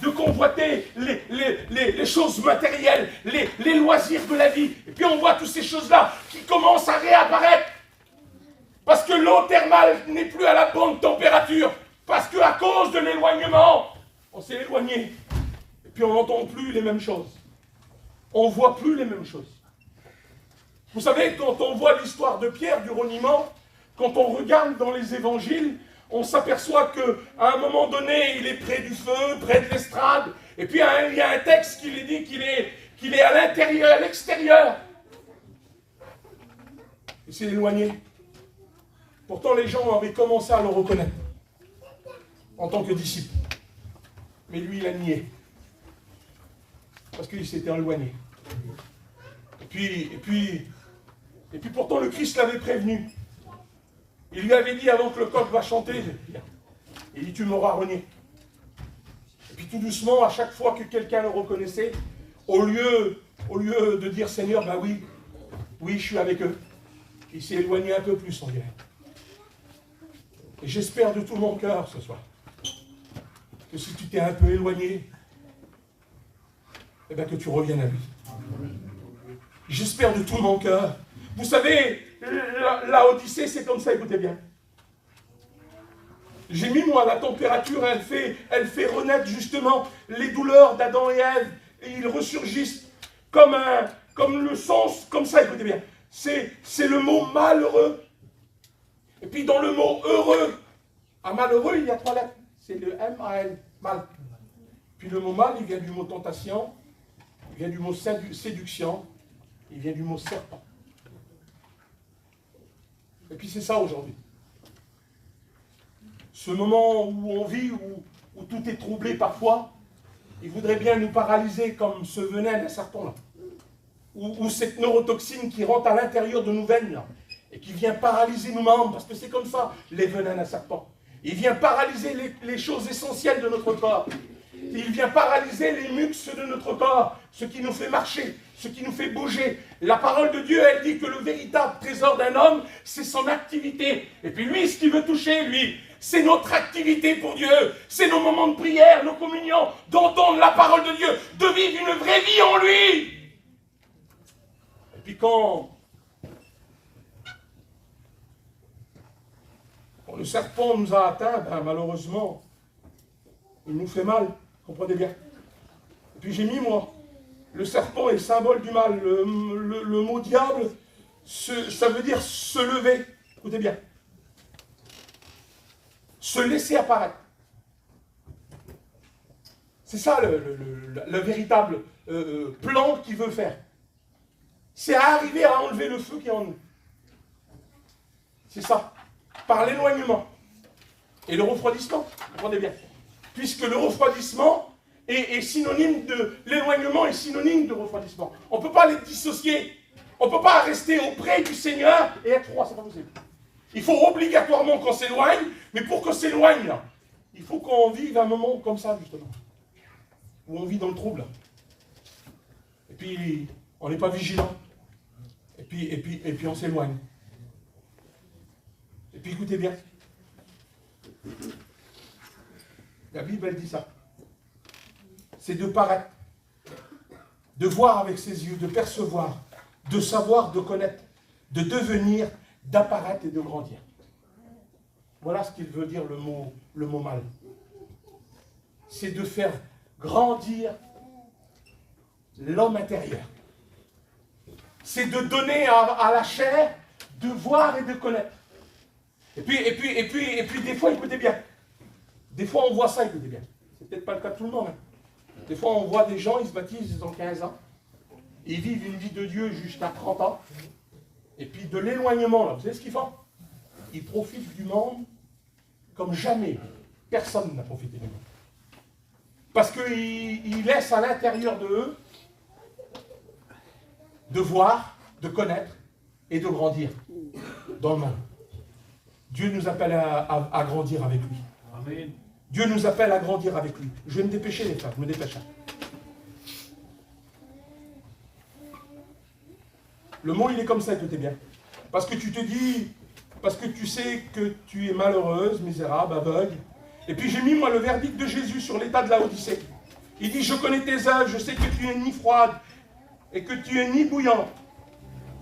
de convoiter les choses matérielles, les loisirs de la vie, et puis on voit toutes ces choses-là qui commencent à réapparaître, parce que l'eau thermale n'est plus à la bonne température, parce qu'à cause de l'éloignement, on s'est éloigné, et puis on n'entend plus les mêmes choses, on ne voit plus les mêmes choses. Vous savez, quand on voit l'histoire de Pierre du reniement, quand on regarde dans les évangiles, on s'aperçoit qu'à un moment donné, il est près du feu, près de l'estrade, et puis il y a un texte qui lui dit qu'il est à l'intérieur, à l'extérieur. Il s'est éloigné. Pourtant, les gens avaient commencé à le reconnaître en tant que disciple. Mais lui, il a nié. Parce qu'il s'était éloigné. Et puis pourtant le Christ l'avait prévenu. Il lui avait dit avant que le coq va chanter, il dit tu m'auras renié. Et puis tout doucement, à chaque fois que quelqu'un le reconnaissait, au lieu de dire Seigneur, ben oui, je suis avec eux, il s'est éloigné un peu plus, on dirait. Et j'espère de tout mon cœur ce soir que si tu t'es un peu éloigné, eh bien que tu reviennes à lui. J'espère de tout mon cœur. Vous savez, la Odyssée, c'est comme ça, écoutez bien. J'ai mis, moi, la température, elle fait renaître justement les douleurs d'Adam et Ève, et ils ressurgissent comme le sens, comme ça, écoutez bien. C'est le mot malheureux. Et puis dans le mot heureux, à malheureux, il y a 3 lettres. C'est le M-A-L, mal. Puis le mot mal, il vient du mot tentation, il vient du mot séduction, il vient du mot serpent. Et puis c'est ça aujourd'hui. Ce moment où on vit, où tout est troublé parfois, il voudrait bien nous paralyser comme ce venin d'un serpent là. Ou cette neurotoxine qui rentre à l'intérieur de nos veines là, et qui vient paralyser nos membres, parce que c'est comme ça, les venins d'un serpent. Il vient paralyser les choses essentielles de notre corps. Il vient paralyser les muqueuses de notre corps, ce qui nous fait marcher, ce qui nous fait bouger. La parole de Dieu, elle dit que le véritable trésor d'un homme, c'est son activité. Et puis lui, ce qu'il veut toucher, lui, c'est notre activité pour Dieu. C'est nos moments de prière, nos communions, d'entendre la parole de Dieu, de vivre une vraie vie en lui. Et puis quand le serpent nous a atteints, ben malheureusement, il nous fait mal, comprenez bien. Et puis j'ai mis, moi, le serpent est le symbole du mal. Le mot diable, ça veut dire se lever, écoutez bien. Se laisser apparaître. C'est ça le véritable plan qu'il veut faire. C'est arriver à enlever le feu qui est en nous. C'est ça. Par l'éloignement et le refroidissement, comprenez bien. Puisque le refroidissement est synonyme de... L'éloignement est synonyme de refroidissement. On ne peut pas les dissocier. On ne peut pas rester auprès du Seigneur et être froid, c'est pas possible. Il faut obligatoirement qu'on s'éloigne, mais pour qu'on s'éloigne, là, il faut qu'on vive un moment comme ça, justement. Où on vit dans le trouble. Et puis, on n'est pas vigilant. Et puis on s'éloigne. Et puis écoutez bien. La Bible, elle dit ça. C'est de paraître, de voir avec ses yeux, de percevoir, de savoir, de connaître, de devenir, d'apparaître et de grandir. Voilà ce qu'il veut dire le mot mal. C'est de faire grandir l'homme intérieur. C'est de donner à la chair de voir et de connaître. Et puis, des fois, écoutez bien. Des fois, on voit ça, écoutez bien. C'est peut-être pas le cas de tout le monde. Hein. Des fois, on voit des gens, ils se baptisent, ils ont 15 ans. Ils vivent une vie de Dieu jusqu'à 30 ans. Et puis, de l'éloignement, là, vous savez ce qu'ils font? Ils profitent du monde comme jamais. Personne n'a profité du monde. Parce qu'ils laissent à l'intérieur de eux de voir, de connaître et de grandir dans le monde. Dieu nous appelle à grandir avec lui. Amen. Dieu nous appelle à grandir avec lui. Je vais me dépêcher, les frères, je me dépêche. Le mot, il est comme ça, écoutez bien. Parce que tu te dis, parce que tu sais que tu es malheureuse, misérable, aveugle. Et puis j'ai mis, moi, le verdict de Jésus sur l'état de la Odyssée. Il dit, je connais tes œuvres, je sais que tu es ni froide et que tu es ni bouillante.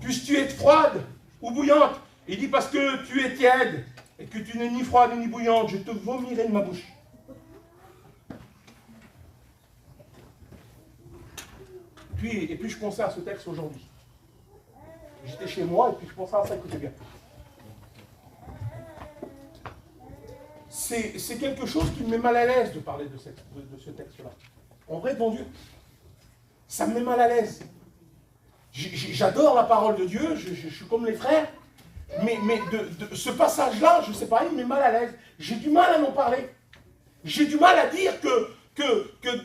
Puisses-tu être froide ou bouillante? Il dit, parce que tu es tiède et que tu n'es ni froide ni bouillante, je te vomirai de ma bouche. Et puis je pensais à ce texte aujourd'hui. J'étais chez moi et puis je pensais à ça, écoutez bien. C'est quelque chose qui me met mal à l'aise de parler de ce texte-là. En vrai, bon Dieu, ça me met mal à l'aise. J'adore la parole de Dieu, je suis comme les frères, mais de ce passage-là, je ne sais pas, il me met mal à l'aise. J'ai du mal à en parler. J'ai du mal à dire que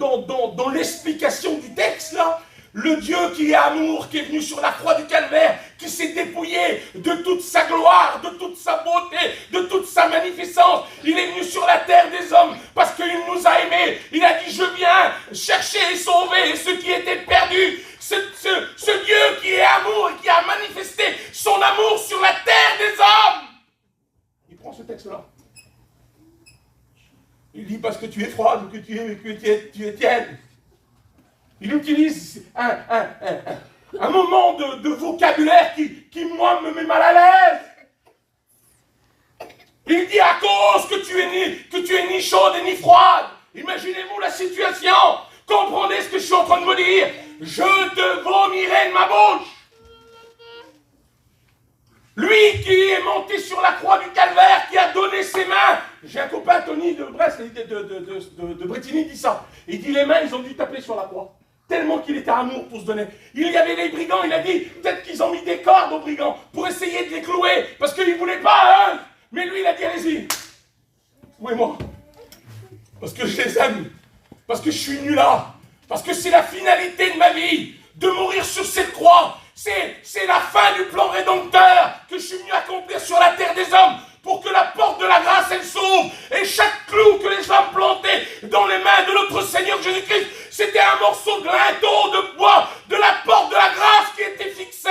dans l'explication du texte, là, le Le Dieu qui est amour, qui est venu sur la croix du calvaire, qui s'est dépouillé de toute sa gloire, de toute sa beauté, de toute sa magnificence. Il est venu sur la terre des hommes parce qu'il nous a aimés. Il a dit, je viens chercher et sauver ceux qui étaient perdus. Ce Dieu qui est amour et qui a manifesté son amour sur la terre des hommes. Il prend ce texte-là. Il dit parce que tu es froide, que tu es tiède. Il utilise un moment de vocabulaire qui, moi, me met mal à l'aise. Il dit à cause que tu es ni chaude et ni froide. Imaginez-vous la situation. Comprenez ce que je suis en train de vous dire. Je te vomirai de ma bouche. Lui qui est monté sur la croix du calvaire, qui a donné ses mains. J'ai un copain, Tony de Brest, de Bretigny, dit ça. Il dit les mains, ils ont dû taper sur la croix. Tellement qu'il était amour pour se donner. Il y avait des brigands, il a dit, peut-être qu'ils ont mis des cordes aux brigands pour essayer de les clouer, parce qu'ils ne voulaient pas, hein. Mais lui, il a dit, allez-y. Ouez-moi. Parce que je les aime. Parce que je suis nul là. Parce que c'est la finalité de ma vie, de mourir sur cette croix. C'est la fin du plan rédempteur que je suis venu accomplir sur la terre des hommes pour que la porte de la grâce, elle s'ouvre. Et chaque clou que les hommes plantaient dans les mains de notre Seigneur Jésus-Christ, c'était un morceau de linteau, de bois, de la porte de la grâce qui était fixée.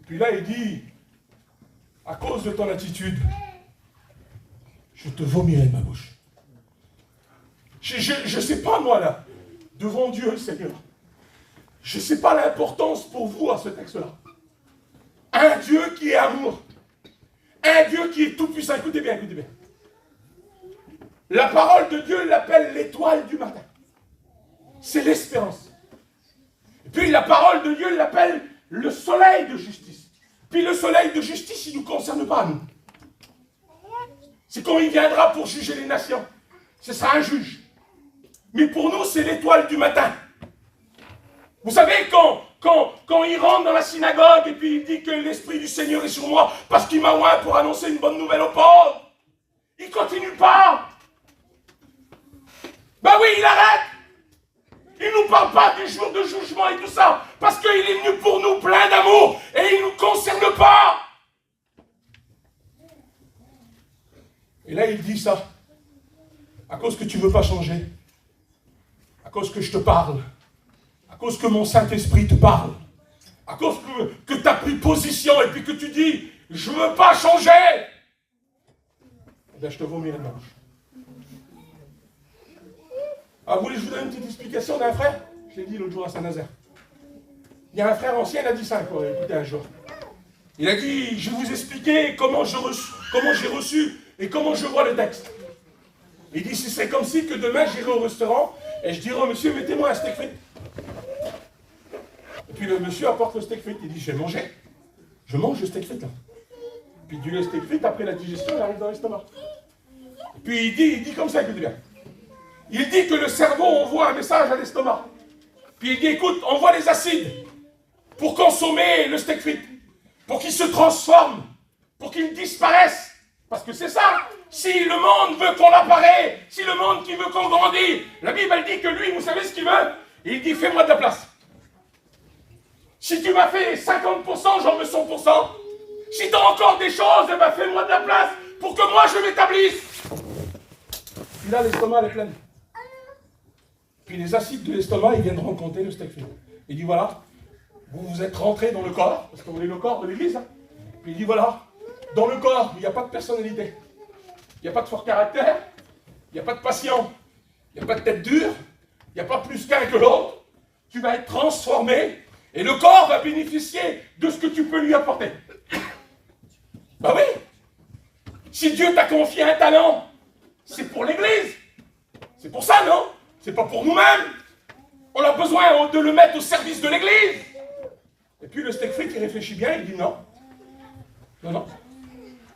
Et puis là, il dit, à cause de ton attitude, je te vomirai de ma bouche. Je ne sais pas, moi, là, devant Dieu, Seigneur, je ne sais pas l'importance pour vous à ce texte-là. Un Dieu qui est amour. Un Dieu qui est tout puissant. Écoutez bien, écoutez bien. La parole de Dieu, il l'appelle l'étoile du matin. C'est l'espérance. Et puis la parole de Dieu, il l'appelle le soleil de justice. Puis le soleil de justice, il ne nous concerne pas, nous. C'est quand il viendra pour juger les nations. Ce sera un juge. Mais pour nous, c'est l'étoile du matin. Vous savez, quand il rentre dans la synagogue et puis il dit que l'Esprit du Seigneur est sur moi parce qu'il m'a oint pour annoncer une bonne nouvelle aux pauvres, il ne continue pas. Ben oui, il arrête. Il ne nous parle pas du jour de jugement et tout ça parce qu'il est venu pour nous plein d'amour et il ne nous concerne pas. Et là, il dit ça. À cause que tu ne veux pas changer. À cause que je te parle. À cause que mon Saint-Esprit te parle. À cause que tu as pris position et puis que tu dis, je ne veux pas changer. Eh bien, je te vomirai de ma bouche. Ah, vous voulez que je vous donne une petite explication d'un frère? Je l'ai dit l'autre jour à Saint-Nazaire. Il y a un frère ancien, il a dit ça, quoi. Écoutez, un jour. Il a dit, je vais vous expliquer comment j'ai reçu et comment je vois le texte. Il dit, si c'est comme si que demain j'irai au restaurant et je dirai au monsieur, mettez-moi un steak frites. Et puis le monsieur apporte le steak frites. Il dit, je vais manger. Je mange le steak frites là. Puis du steak frites, après la digestion, il arrive dans l'estomac. Et puis il dit comme ça, écoutez bien. Il dit que le cerveau envoie un message à l'estomac. Puis il dit, écoute, envoie les acides pour consommer le steak frites, pour qu'il se transforme, pour qu'il disparaisse. Parce que c'est ça. Si le monde veut qu'on apparaît, si le monde qui veut qu'on grandisse, la Bible elle dit que lui, vous savez ce qu'il veut? Il dit, fais-moi de la place. Si tu m'as fait 50%, j'en veux 100%. Si tu as encore des choses, eh ben fais-moi de la place pour que moi je m'établisse. Puis là, l'estomac est plein. Puis les acides de l'estomac, ils viennent rencontrer le steak frites. Il dit, voilà, vous êtes rentrés dans le corps, parce qu'on est le corps de l'église. Hein. Puis il dit, voilà, dans le corps, il n'y a pas de personnalité. Il n'y a pas de fort caractère. Il n'y a pas de patient. Il n'y a pas de tête dure. Il n'y a pas plus qu'un que l'autre. Tu vas être transformé et le corps va bénéficier de ce que tu peux lui apporter. Ben oui. Si Dieu t'a confié un talent, c'est pour l'église. C'est pour ça, non? C'est pas pour nous-mêmes. On a besoin de le mettre au service de l'église. Et puis le steak frites, il réfléchit bien, il dit non. Non, non.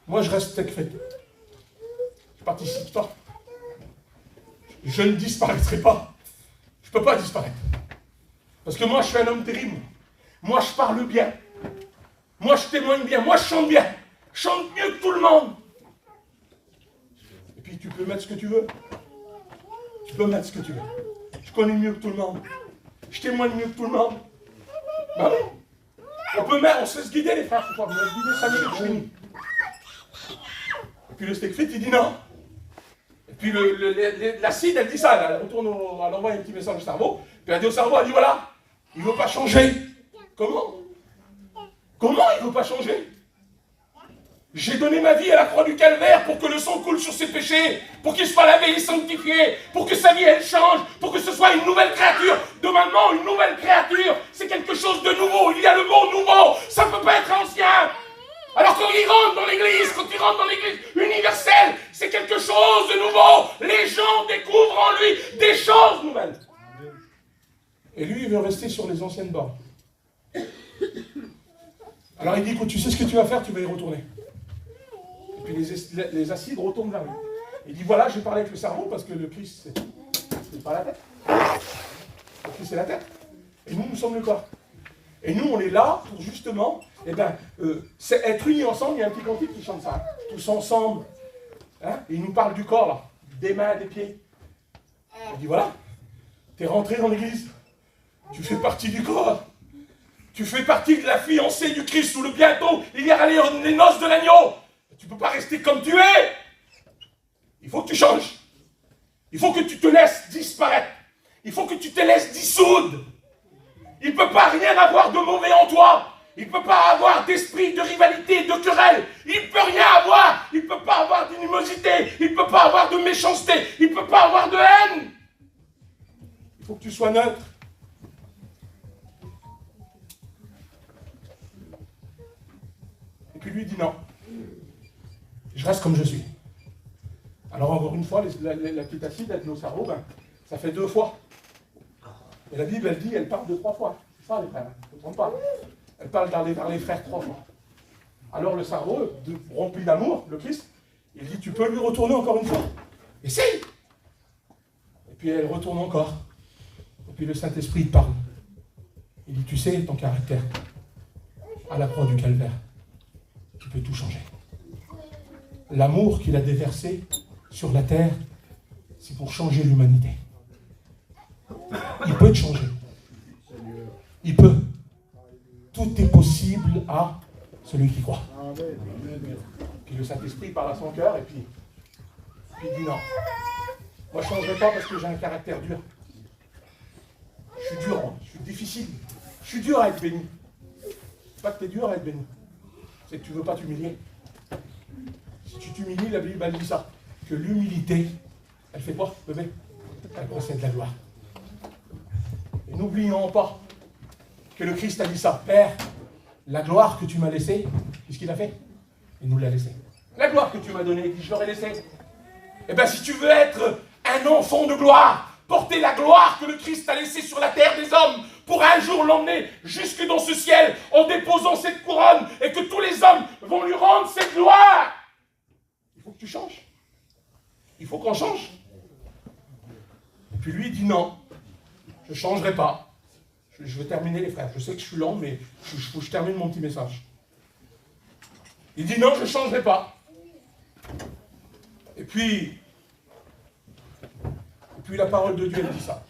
Moi, je reste steak frites. Je participe pas. Je ne disparaîtrai pas. Je ne peux pas disparaître. Parce que moi, je suis un homme terrible. Moi, je parle bien. Moi, je témoigne bien. Moi, je chante bien. Je chante mieux que tout le monde. Et puis, tu peux mettre ce que tu veux. Tu peux mettre ce que tu veux. Je connais mieux que tout le monde. Je témoigne mieux que tout le monde. Ben oui. On se laisse guider, les frères. Faut pas me laisse guider 5 minutes, je finis. Et puis le steak frites, il dit non. Et puis l'acide, elle dit ça. Elle retourne, elle envoie un petit message au cerveau. Puis elle dit au cerveau, elle dit voilà, il ne veut pas changer. Comment? Comment il ne veut pas changer? J'ai donné ma vie à la croix du calvaire pour que le sang coule sur ses péchés, pour qu'il soit lavé et sanctifié, pour que sa vie elle change, pour que ce soit une nouvelle créature. Demandement, une nouvelle créature, c'est quelque chose de nouveau. Il y a le mot nouveau, ça ne peut pas être ancien. Alors quand il rentre dans l'église universelle, c'est quelque chose de nouveau. Les gens découvrent en lui des choses nouvelles. Et lui, il veut rester sur les anciennes bornes. Alors il dit, écoute, tu sais ce que tu vas faire, tu vas y retourner. Et puis les acides retournent vers lui. Il dit, voilà, je vais parler avec le cerveau parce que le Christ, c'est pas la tête. Le Christ, c'est la tête. Et nous sommes le corps. Et nous, on est là pour justement, c'est être unis ensemble. Il y a un petit cantique qui chante ça. Tous ensemble. Hein? Et il nous parle du corps, là. Des mains, des pieds. Il dit, voilà, tu es rentré dans l'église. Tu fais partie du corps. Tu fais partie de la fiancée du Christ où le bientôt il y aura les noces de l'agneau. Tu ne peux pas rester comme tu es. Il faut que tu changes. Il faut que tu te laisses disparaître. Il faut que tu te laisses dissoudre. Il ne peut pas rien avoir de mauvais en toi. Il ne peut pas avoir d'esprit de rivalité, de querelle. Il ne peut rien avoir. Il ne peut pas avoir d'animosité. Il ne peut pas avoir de méchanceté. Il ne peut pas avoir de haine. Il faut que tu sois neutre. Et puis lui dit non. Je reste comme je suis. Alors encore une fois, la petite acide avec nos cerveaux, ça fait 2 fois. Et la Bible, elle parle de 3 fois. C'est ça les frères, ne me trompe pas. Elle parle d'aller vers les frères 3 fois. Alors le cerveau, rempli d'amour, le Christ, il dit, tu peux lui retourner encore une fois. Essaye. Et puis elle retourne encore. Et puis le Saint-Esprit parle. Il dit, tu sais, ton caractère, à la croix du calvaire, tu peux tout changer. L'amour qu'il a déversé sur la terre, c'est pour changer l'humanité. Il peut te changer. Il peut. Tout est possible à celui qui croit. Puis le Saint-Esprit parle à son cœur et puis il dit non. Moi je ne changerai pas parce que j'ai un caractère dur. Je suis dur, je suis difficile. Je suis dur à être béni. C'est pas que tu es dur à être béni. C'est que tu ne veux pas t'humilier. Si tu t'humilies, la Bible elle dit ça. Que l'humilité, elle fait quoi, bébé? Elle procède la gloire. Et n'oublions pas que le Christ a dit ça. Père, la gloire que tu m'as laissée, qu'est-ce qu'il a fait? Il nous l'a laissée. La gloire que tu m'as donnée, je l'aurais laissée. Eh bien, si tu veux être un enfant de gloire, porter la gloire que le Christ a laissée sur la terre des hommes, pour un jour l'emmener jusque dans ce ciel, en déposant cette couronne, et que tous les hommes vont lui rendre cette gloire. Il faut que tu changes. Il faut qu'on change. Et puis lui, il dit non, je ne changerai pas. Je vais terminer les frères. Je sais que je suis lent, mais il faut que je termine mon petit message. Il dit non, je ne changerai pas. Et puis la parole de Dieu, elle dit ça.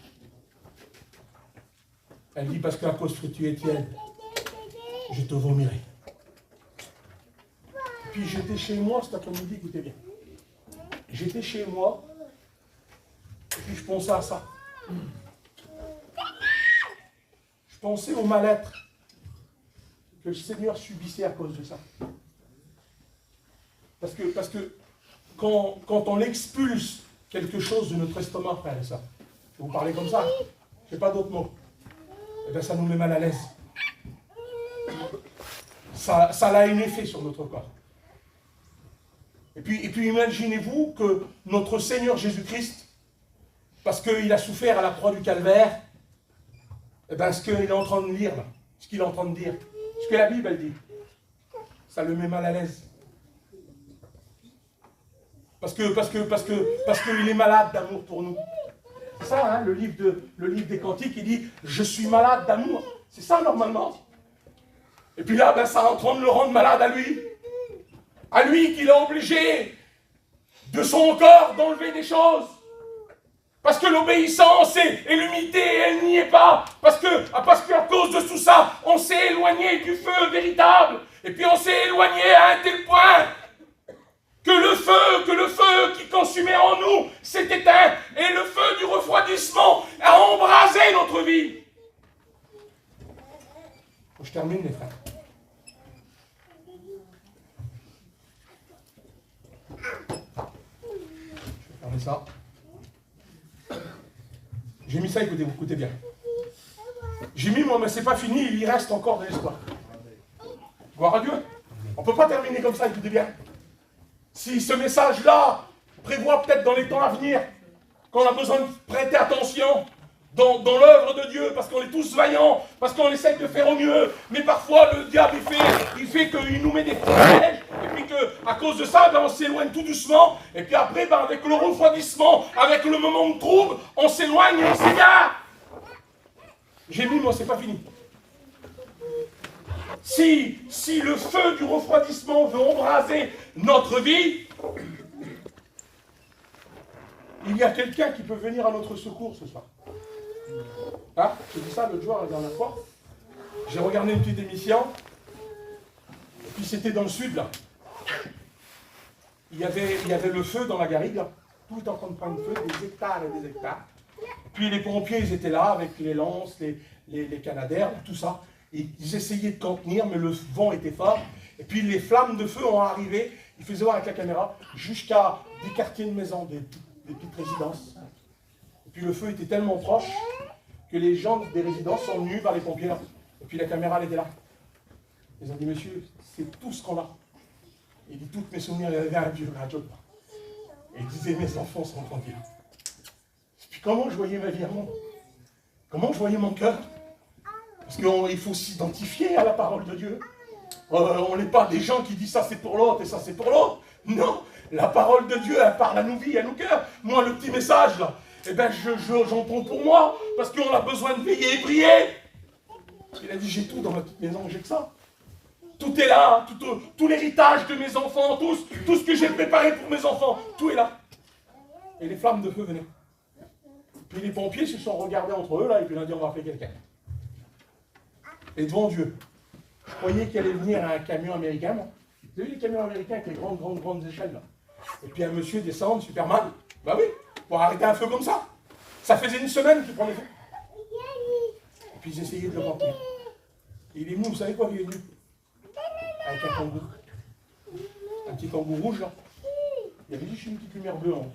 Elle dit parce qu'à cause que tu es tiède, je te vomirai. Et puis j'étais chez moi cet après-midi, écoutez bien. J'étais chez moi, et puis je pensais à ça. Je pensais au mal-être que le Seigneur subissait à cause de ça. Parce que quand on expulse quelque chose de notre estomac, frère et sœurs, je vais vous parler comme ça, je n'ai pas d'autres mots, eh bien ça nous met mal à l'aise. Ça a un effet sur notre corps. Et puis imaginez-vous que notre Seigneur Jésus-Christ, parce qu'il a souffert à la croix du calvaire, eh bien ce qu'il est en train de lire, là, ce qu'il est en train de dire, ce que la Bible elle dit, ça le met mal à l'aise. Parce qu'il est malade d'amour pour nous. C'est ça, hein, le livre des Cantiques, il dit « Je suis malade d'amour ». C'est ça, normalement. Et puis là, ça est en train de le rendre malade à lui. À lui qu'il est obligé de son corps d'enlever des choses. Parce que l'obéissance et l'humilité, elle n'y est pas. Parce qu'à cause de tout ça, on s'est éloigné du feu véritable. Et puis on s'est éloigné à un tel point que le feu qui consumait en nous s'est éteint. Et le feu du refroidissement a embrasé notre vie. Je termine, les frères. Je vais fermer ça. J'ai mis ça, écoutez bien. J'ai mis, moi, mais c'est pas fini, il y reste encore de l'espoir. Gloire à Dieu. On ne peut pas terminer comme ça, écoutez bien. Si ce message-là prévoit peut-être dans les temps à venir qu'on a besoin de prêter attention dans l'œuvre de Dieu, parce qu'on est tous vaillants, parce qu'on essaye de faire au mieux, mais parfois le diable il fait qu'il nous met des pièges, et puis qu'à cause de ça, on s'éloigne tout doucement, et puis après, avec le refroidissement, avec le moment de trouble, on s'éloigne et on s'égare. J'ai mis, moi, c'est pas fini. Si le feu du refroidissement veut embraser notre vie, il y a quelqu'un qui peut venir à notre secours ce soir. Hein? J'ai dit ça l'autre jour, la dernière fois. J'ai regardé une petite émission, et puis c'était dans le sud, là. Il y avait le feu dans la garrigue, là. Tout était en train de prendre feu, des hectares et des hectares. Puis les pompiers, ils étaient là, avec les lances, les canadaires, tout ça. Et ils essayaient de contenir, mais le vent était fort. Et puis les flammes de feu ont arrivé, ils faisaient voir avec la caméra, jusqu'à des quartiers de maisons, des petites résidences. Et puis le feu était tellement proche que les gens des résidences sont venus par les pompiers là. Et puis la caméra, elle était là. Ils ont dit, monsieur, c'est tout ce qu'on a. Il dit, toutes mes souvenirs, il y avait un vieux radio. Et il disait, mes enfants sont tranquilles. Et puis comment je voyais ma vie à moi? Comment je voyais mon cœur? Parce qu'il faut s'identifier à la parole de Dieu. On n'est pas des gens qui disent ça c'est pour l'autre et ça c'est pour l'autre. Non, la parole de Dieu, elle parle à nos vies, à nos cœurs. Moi, le petit message là, eh ben, j'en prends pour moi, parce qu'on a besoin de veiller et prier. Il a dit, j'ai tout dans ma petite maison, j'ai que ça. Tout est là, tout l'héritage de mes enfants, tout ce que j'ai préparé pour mes enfants, tout est là. Et les flammes de feu venaient. Puis les pompiers se sont regardés entre eux là, et puis ils ont dit, on va appeler quelqu'un. Et devant Dieu, je croyais qu'il allait venir un camion américain, moi. Vous avez vu les camions américains avec les grandes échelles là? Et puis un monsieur descend, Superman, bah oui, pour arrêter un feu comme ça. Ça faisait une semaine qu'il prenait feu. Et puis ils essayaient de le remplir. Et il est venu, vous savez quoi, il est venu? Avec un kangourou. Un petit kangourou rouge là. Il avait juste une petite lumière bleue en haut.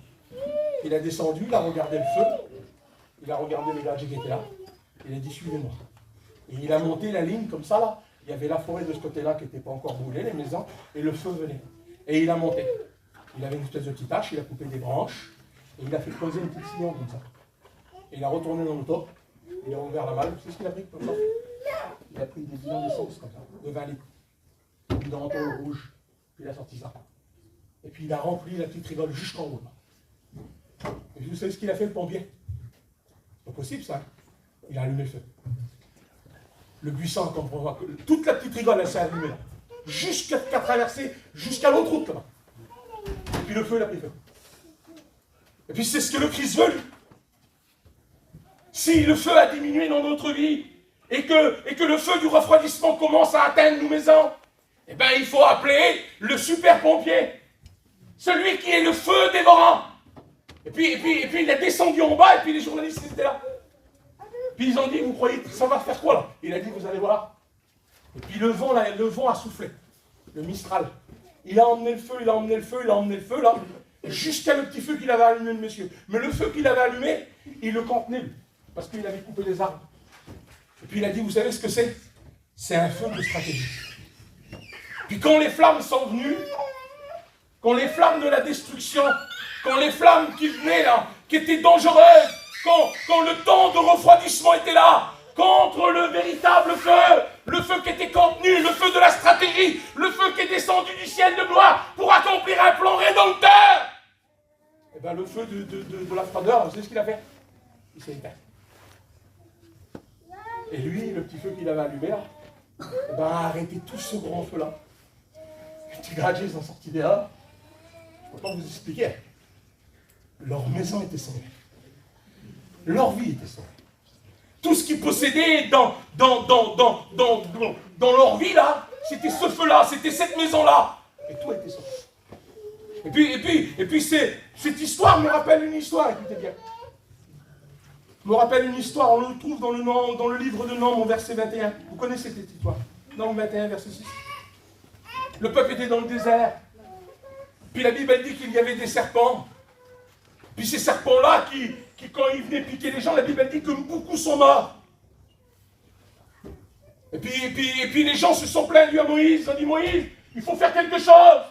Il a descendu, il a regardé le feu, il a regardé les gars qui étaient là, il a dit suivez-moi. Et il a monté la ligne comme ça là. Il y avait la forêt de ce côté-là qui n'était pas encore brûlée, les maisons, et le feu venait. Et il a monté. Il avait une espèce de petite hache, il a coupé des branches, et il a fait poser une petite sillon comme ça. Et il a retourné dans l'auto, il a ouvert la malle, vous savez ce qu'il a pris comme ça? Il a pris des bidons d'essence comme ça, de 20 litres. Un bidon en tôle rouge, puis il a sorti ça. Et puis il a rempli la petite rigole jusqu'en haut. Et vous savez ce qu'il a fait, le pompier? C'est pas possible ça. Il a allumé le feu. Le buisson, comme on voit, toute la petite rigole, elle s'est allumée là. Jusqu'à traverser, jusqu'à l'autre route là. Et puis le feu, il a pris feu. Et puis c'est ce que le Christ veut. Si le feu a diminué dans notre vie, et que le feu du refroidissement commence à atteindre nos maisons, eh bien il faut appeler le super pompier. Celui qui est le feu dévorant. Et puis il est descendu en bas, et puis les journalistes étaient là. Puis ils ont dit, vous croyez, ça va faire quoi là? Il a dit, vous allez voir. Et puis le vent a soufflé. Le Mistral. Il a emmené le feu, il a emmené le feu, il a emmené le feu là. Jusqu'à le petit feu qu'il avait allumé, le monsieur. Mais le feu qu'il avait allumé, il le contenait, lui. Parce qu'il avait coupé les arbres. Et puis il a dit, vous savez ce que c'est? C'est un feu de stratégie. Puis quand les flammes sont venues, quand les flammes de la destruction, quand les flammes qui venaient là, qui étaient dangereuses, quand le temps de refroidissement était là, contre le véritable feu, le feu qui était contenu, le feu de la stratégie, le feu qui est descendu du ciel de gloire pour accomplir un plan rédempteur. Et bien le feu de la froideur, vous savez ce qu'il a fait? Il s'est éteint. Et lui, le petit feu qu'il avait allumé là, a arrêté tout ce grand feu là. Les petits gradiers sont sortis dehors. Je ne peux pas vous expliquer. Leur maison était sauvée. Leur vie était sauvée. Tout ce qu'ils possédaient dans leur vie, là, c'était ce feu-là, c'était cette maison-là. Et tout était sauvé. Et puis cette histoire me rappelle une histoire, écoutez bien. Me rappelle une histoire, on le trouve dans le livre de Nombre, au verset 21. Vous connaissez cette histoire? Nombre 21, verset 6. Le peuple était dans le désert. Puis la Bible dit qu'il y avait des serpents. Puis ces serpents-là, qui quand ils venaient piquer les gens, la Bible dit que beaucoup sont morts. Et puis les gens se sont plaints à Moïse. Ils ont dit, Moïse, il faut faire quelque chose.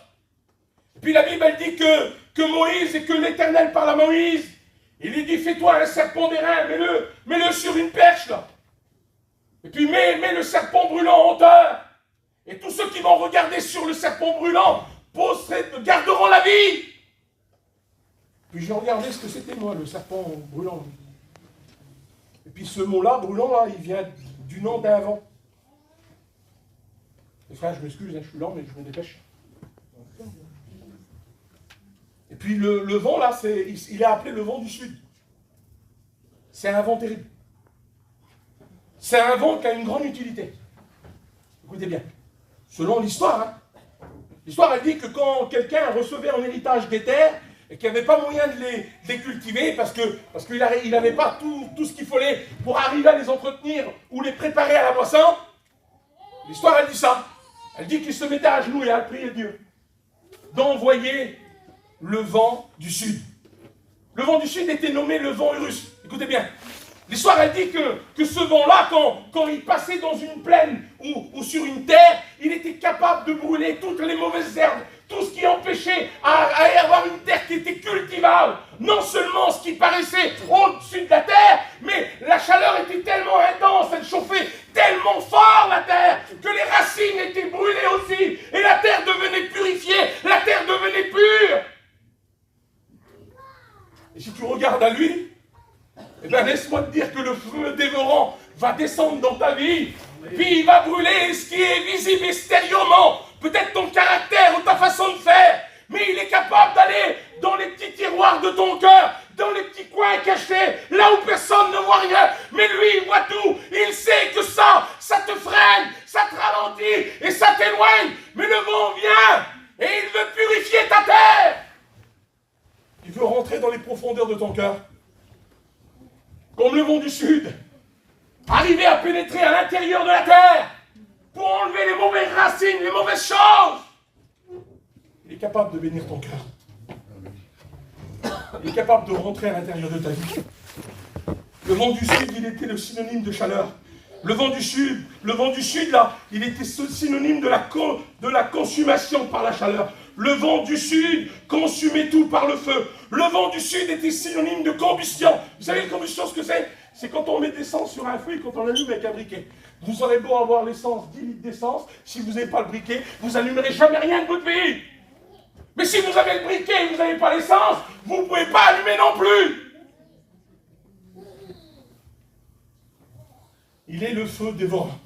Et puis la Bible dit que Moïse et que l'Éternel parle à Moïse. Il lui dit, fais-toi un serpent d'airain, mets-le sur une perche là. Et puis mets le serpent brûlant en hauteur. Et tous ceux qui vont regarder sur le serpent brûlant garderont la vie. Puis j'ai regardé ce que c'était moi, le serpent brûlant. Et puis ce mot-là, brûlant, là, il vient du nom d'un vent. Et frère, je m'excuse, je suis lent, mais je me dépêche. Et puis le vent, là, il est appelé le vent du sud. C'est un vent terrible. C'est un vent qui a une grande utilité. Écoutez bien. Selon l'histoire, l'histoire a dit que quand quelqu'un recevait en héritage des terres, et qu'il n'y avait pas moyen de les cultiver, parce qu'il n'avait pas tout ce qu'il fallait pour arriver à les entretenir ou les préparer à la moisson, l'histoire, elle dit ça. Elle dit qu'il se mettait à genoux et à prier Dieu d'envoyer le vent du sud. Le vent du sud était nommé le vent Urus. Écoutez bien. L'histoire, elle dit que ce vent-là, quand il passait dans une plaine ou sur une terre, il était capable de brûler toutes les mauvaises herbes, tout ce qui empêchait à avoir une terre qui était cultivable. Non seulement ce qui paraissait au-dessus de la terre, mais la chaleur était tellement intense, elle chauffait tellement fort la terre, que les racines étaient brûlées aussi, et la terre devenait purifiée, la terre devenait pure. Et si tu regardes à lui, eh bien laisse-moi te dire que le feu dévorant va descendre dans ta vie, puis il va brûler ce qui est visible extérieurement, peut-être ton caractère ou ta façon de faire, mais il est capable d'aller dans les petits tiroirs de ton cœur, dans les petits coins cachés, là où personne ne voit rien, mais lui il voit tout, il sait que ça te freine, ça te ralentit et ça t'éloigne, mais le vent vient et il veut purifier ta terre. Il veut rentrer dans les profondeurs de ton cœur. Comme le vent du sud, arriver à pénétrer à l'intérieur de la terre pour enlever les mauvaises racines, les mauvaises choses. Il est capable de bénir ton cœur. Il est capable de rentrer à l'intérieur de ta vie. Le vent du sud, il était le synonyme de chaleur. Le vent du sud, là, il était synonyme de la consommation par la chaleur. Le vent du sud consumait tout par le feu. Le vent du sud était synonyme de combustion. Vous savez, la combustion, ce que c'est? C'est quand on met de l'essence sur un feu et quand on l'allume avec un briquet. Vous aurez beau avoir l'essence, 10 litres d'essence, si vous n'avez pas le briquet, vous n'allumerez jamais rien de votre vie. Mais si vous avez le briquet et vous n'avez pas l'essence, vous ne pouvez pas allumer non plus. Il est le feu dévorant.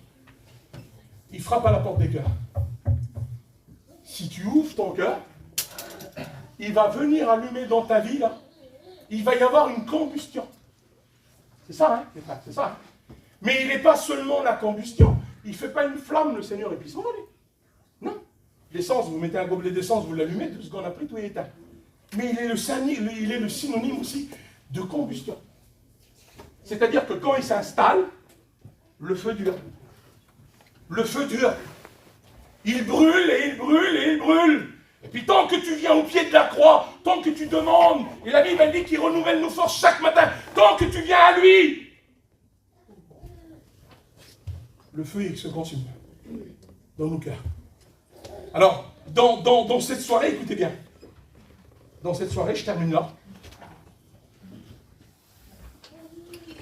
Il frappe à la porte des cœurs. Si tu ouvres ton cœur, il va venir allumer dans ta vie, là. Il va y avoir une combustion. C'est ça, hein? C'est ça. Mais il n'est pas seulement la combustion. Il ne fait pas une flamme, le Seigneur, et puis s'en aller. Non. L'essence, vous mettez un gobelet d'essence, vous l'allumez, 2 secondes après, tout est éteint. Mais il est le synonyme aussi de combustion. C'est-à-dire que quand il s'installe, le feu dure. Le feu dure. Il brûle et il brûle et il brûle. Et puis tant que tu viens au pied de la croix, tant que tu demandes, et la Bible dit qu'il renouvelle nos forces chaque matin, tant que tu viens à lui, le feu il se consume dans nos cœurs. Alors, dans cette soirée, écoutez bien, dans cette soirée, je termine là.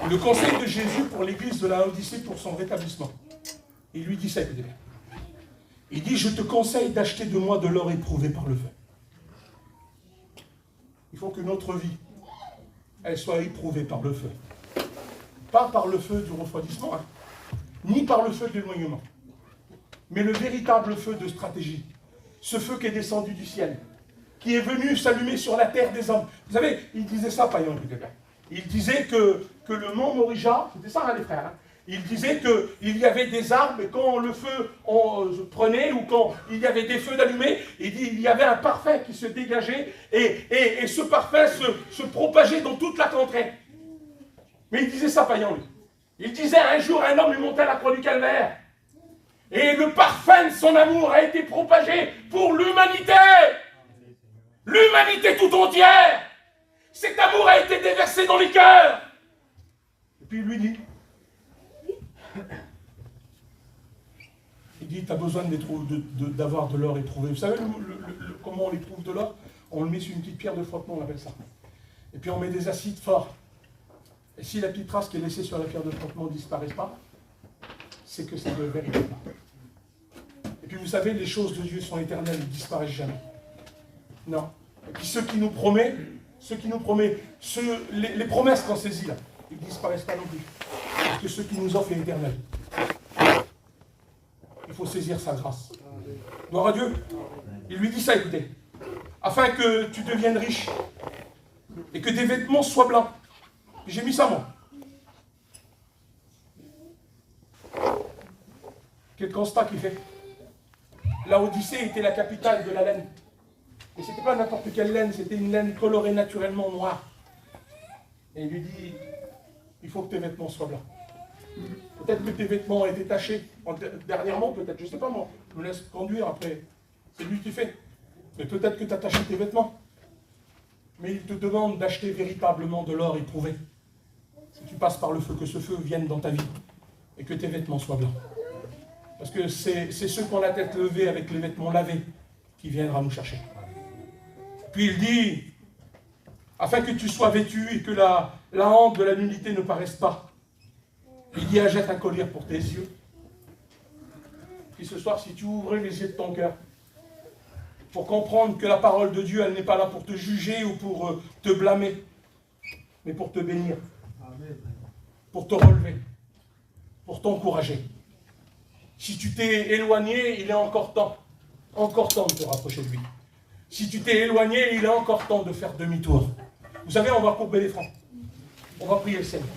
Le conseil de Jésus pour l'église de la Laodicée pour son rétablissement. Il lui dit ça, écoutez bien. Il dit, je te conseille d'acheter de moi de l'or éprouvé par le feu. Il faut que notre vie, elle soit éprouvée par le feu. Pas par le feu du refroidissement, hein, ni par le feu de l'éloignement, mais le véritable feu de stratégie. Ce feu qui est descendu du ciel, qui est venu s'allumer sur la terre des hommes. Vous savez, il disait ça, Payan, il disait que que le mont Morija, c'était ça, hein, les frères, hein, il disait qu'il y avait des arbres, et quand le feu on prenait, ou quand il y avait des feux d'allumés, il dit il y avait un parfum qui se dégageait, et ce parfum se propageait dans toute la contrée. Mais il disait ça, païen, lui. Il disait un jour, un homme lui montait à la croix du calvaire, et le parfum de son amour a été propagé pour l'humanité. L'humanité tout entière. Cet amour a été déversé dans les cœurs. Et puis il lui dit, tu as besoin d'avoir de l'or éprouvé. Vous savez comment on éprouve de l'or? On le met sur une petite pierre de frottement, on appelle ça. Et puis on met des acides forts. Et si la petite trace qui est laissée sur la pierre de frottement ne disparaît pas, c'est que c'est le véritable. Et puis vous savez, les choses de Dieu sont éternelles, elles ne disparaissent jamais. Non. Et puis ceux qui nous promet, les promesses qu'on saisit là, ils ne disparaissent pas non plus. Parce que ce qui nous offre est éternel. Il faut saisir sa grâce. Gloire à Dieu. Il lui dit ça, écoutez. Afin que tu deviennes riche et que tes vêtements soient blancs. J'ai mis ça, moi. Quel constat qu'il fait. La Odyssée était la capitale de la laine. Et ce n'était pas n'importe quelle laine, c'était une laine colorée naturellement noire. Et il lui dit, il faut que tes vêtements soient blancs. Peut-être que tes vêtements ont été tachés dernièrement, peut-être, je ne sais pas moi. Je me laisse conduire après. C'est lui qui fait. Mais peut-être que tu as taché tes vêtements. Mais il te demande d'acheter véritablement de l'or éprouvé. Si tu passes par le feu, que ce feu vienne dans ta vie. Et que tes vêtements soient blancs. Parce que c'est ceux qui ont la tête levée avec les vêtements lavés qui viendra nous chercher. Puis il dit, afin que tu sois vêtu et que la honte de la nudité ne paraisse pas. Il dit, jette un collier pour tes yeux. Puis ce soir, si tu ouvrais les yeux de ton cœur, pour comprendre que la parole de Dieu, elle n'est pas là pour te juger ou pour te blâmer, mais pour te bénir, pour te relever, pour t'encourager. Si tu t'es éloigné, il est encore temps de te rapprocher de lui. Si tu t'es éloigné, il est encore temps de faire demi-tour. Vous savez, on va courber les fronts. On va prier le Seigneur.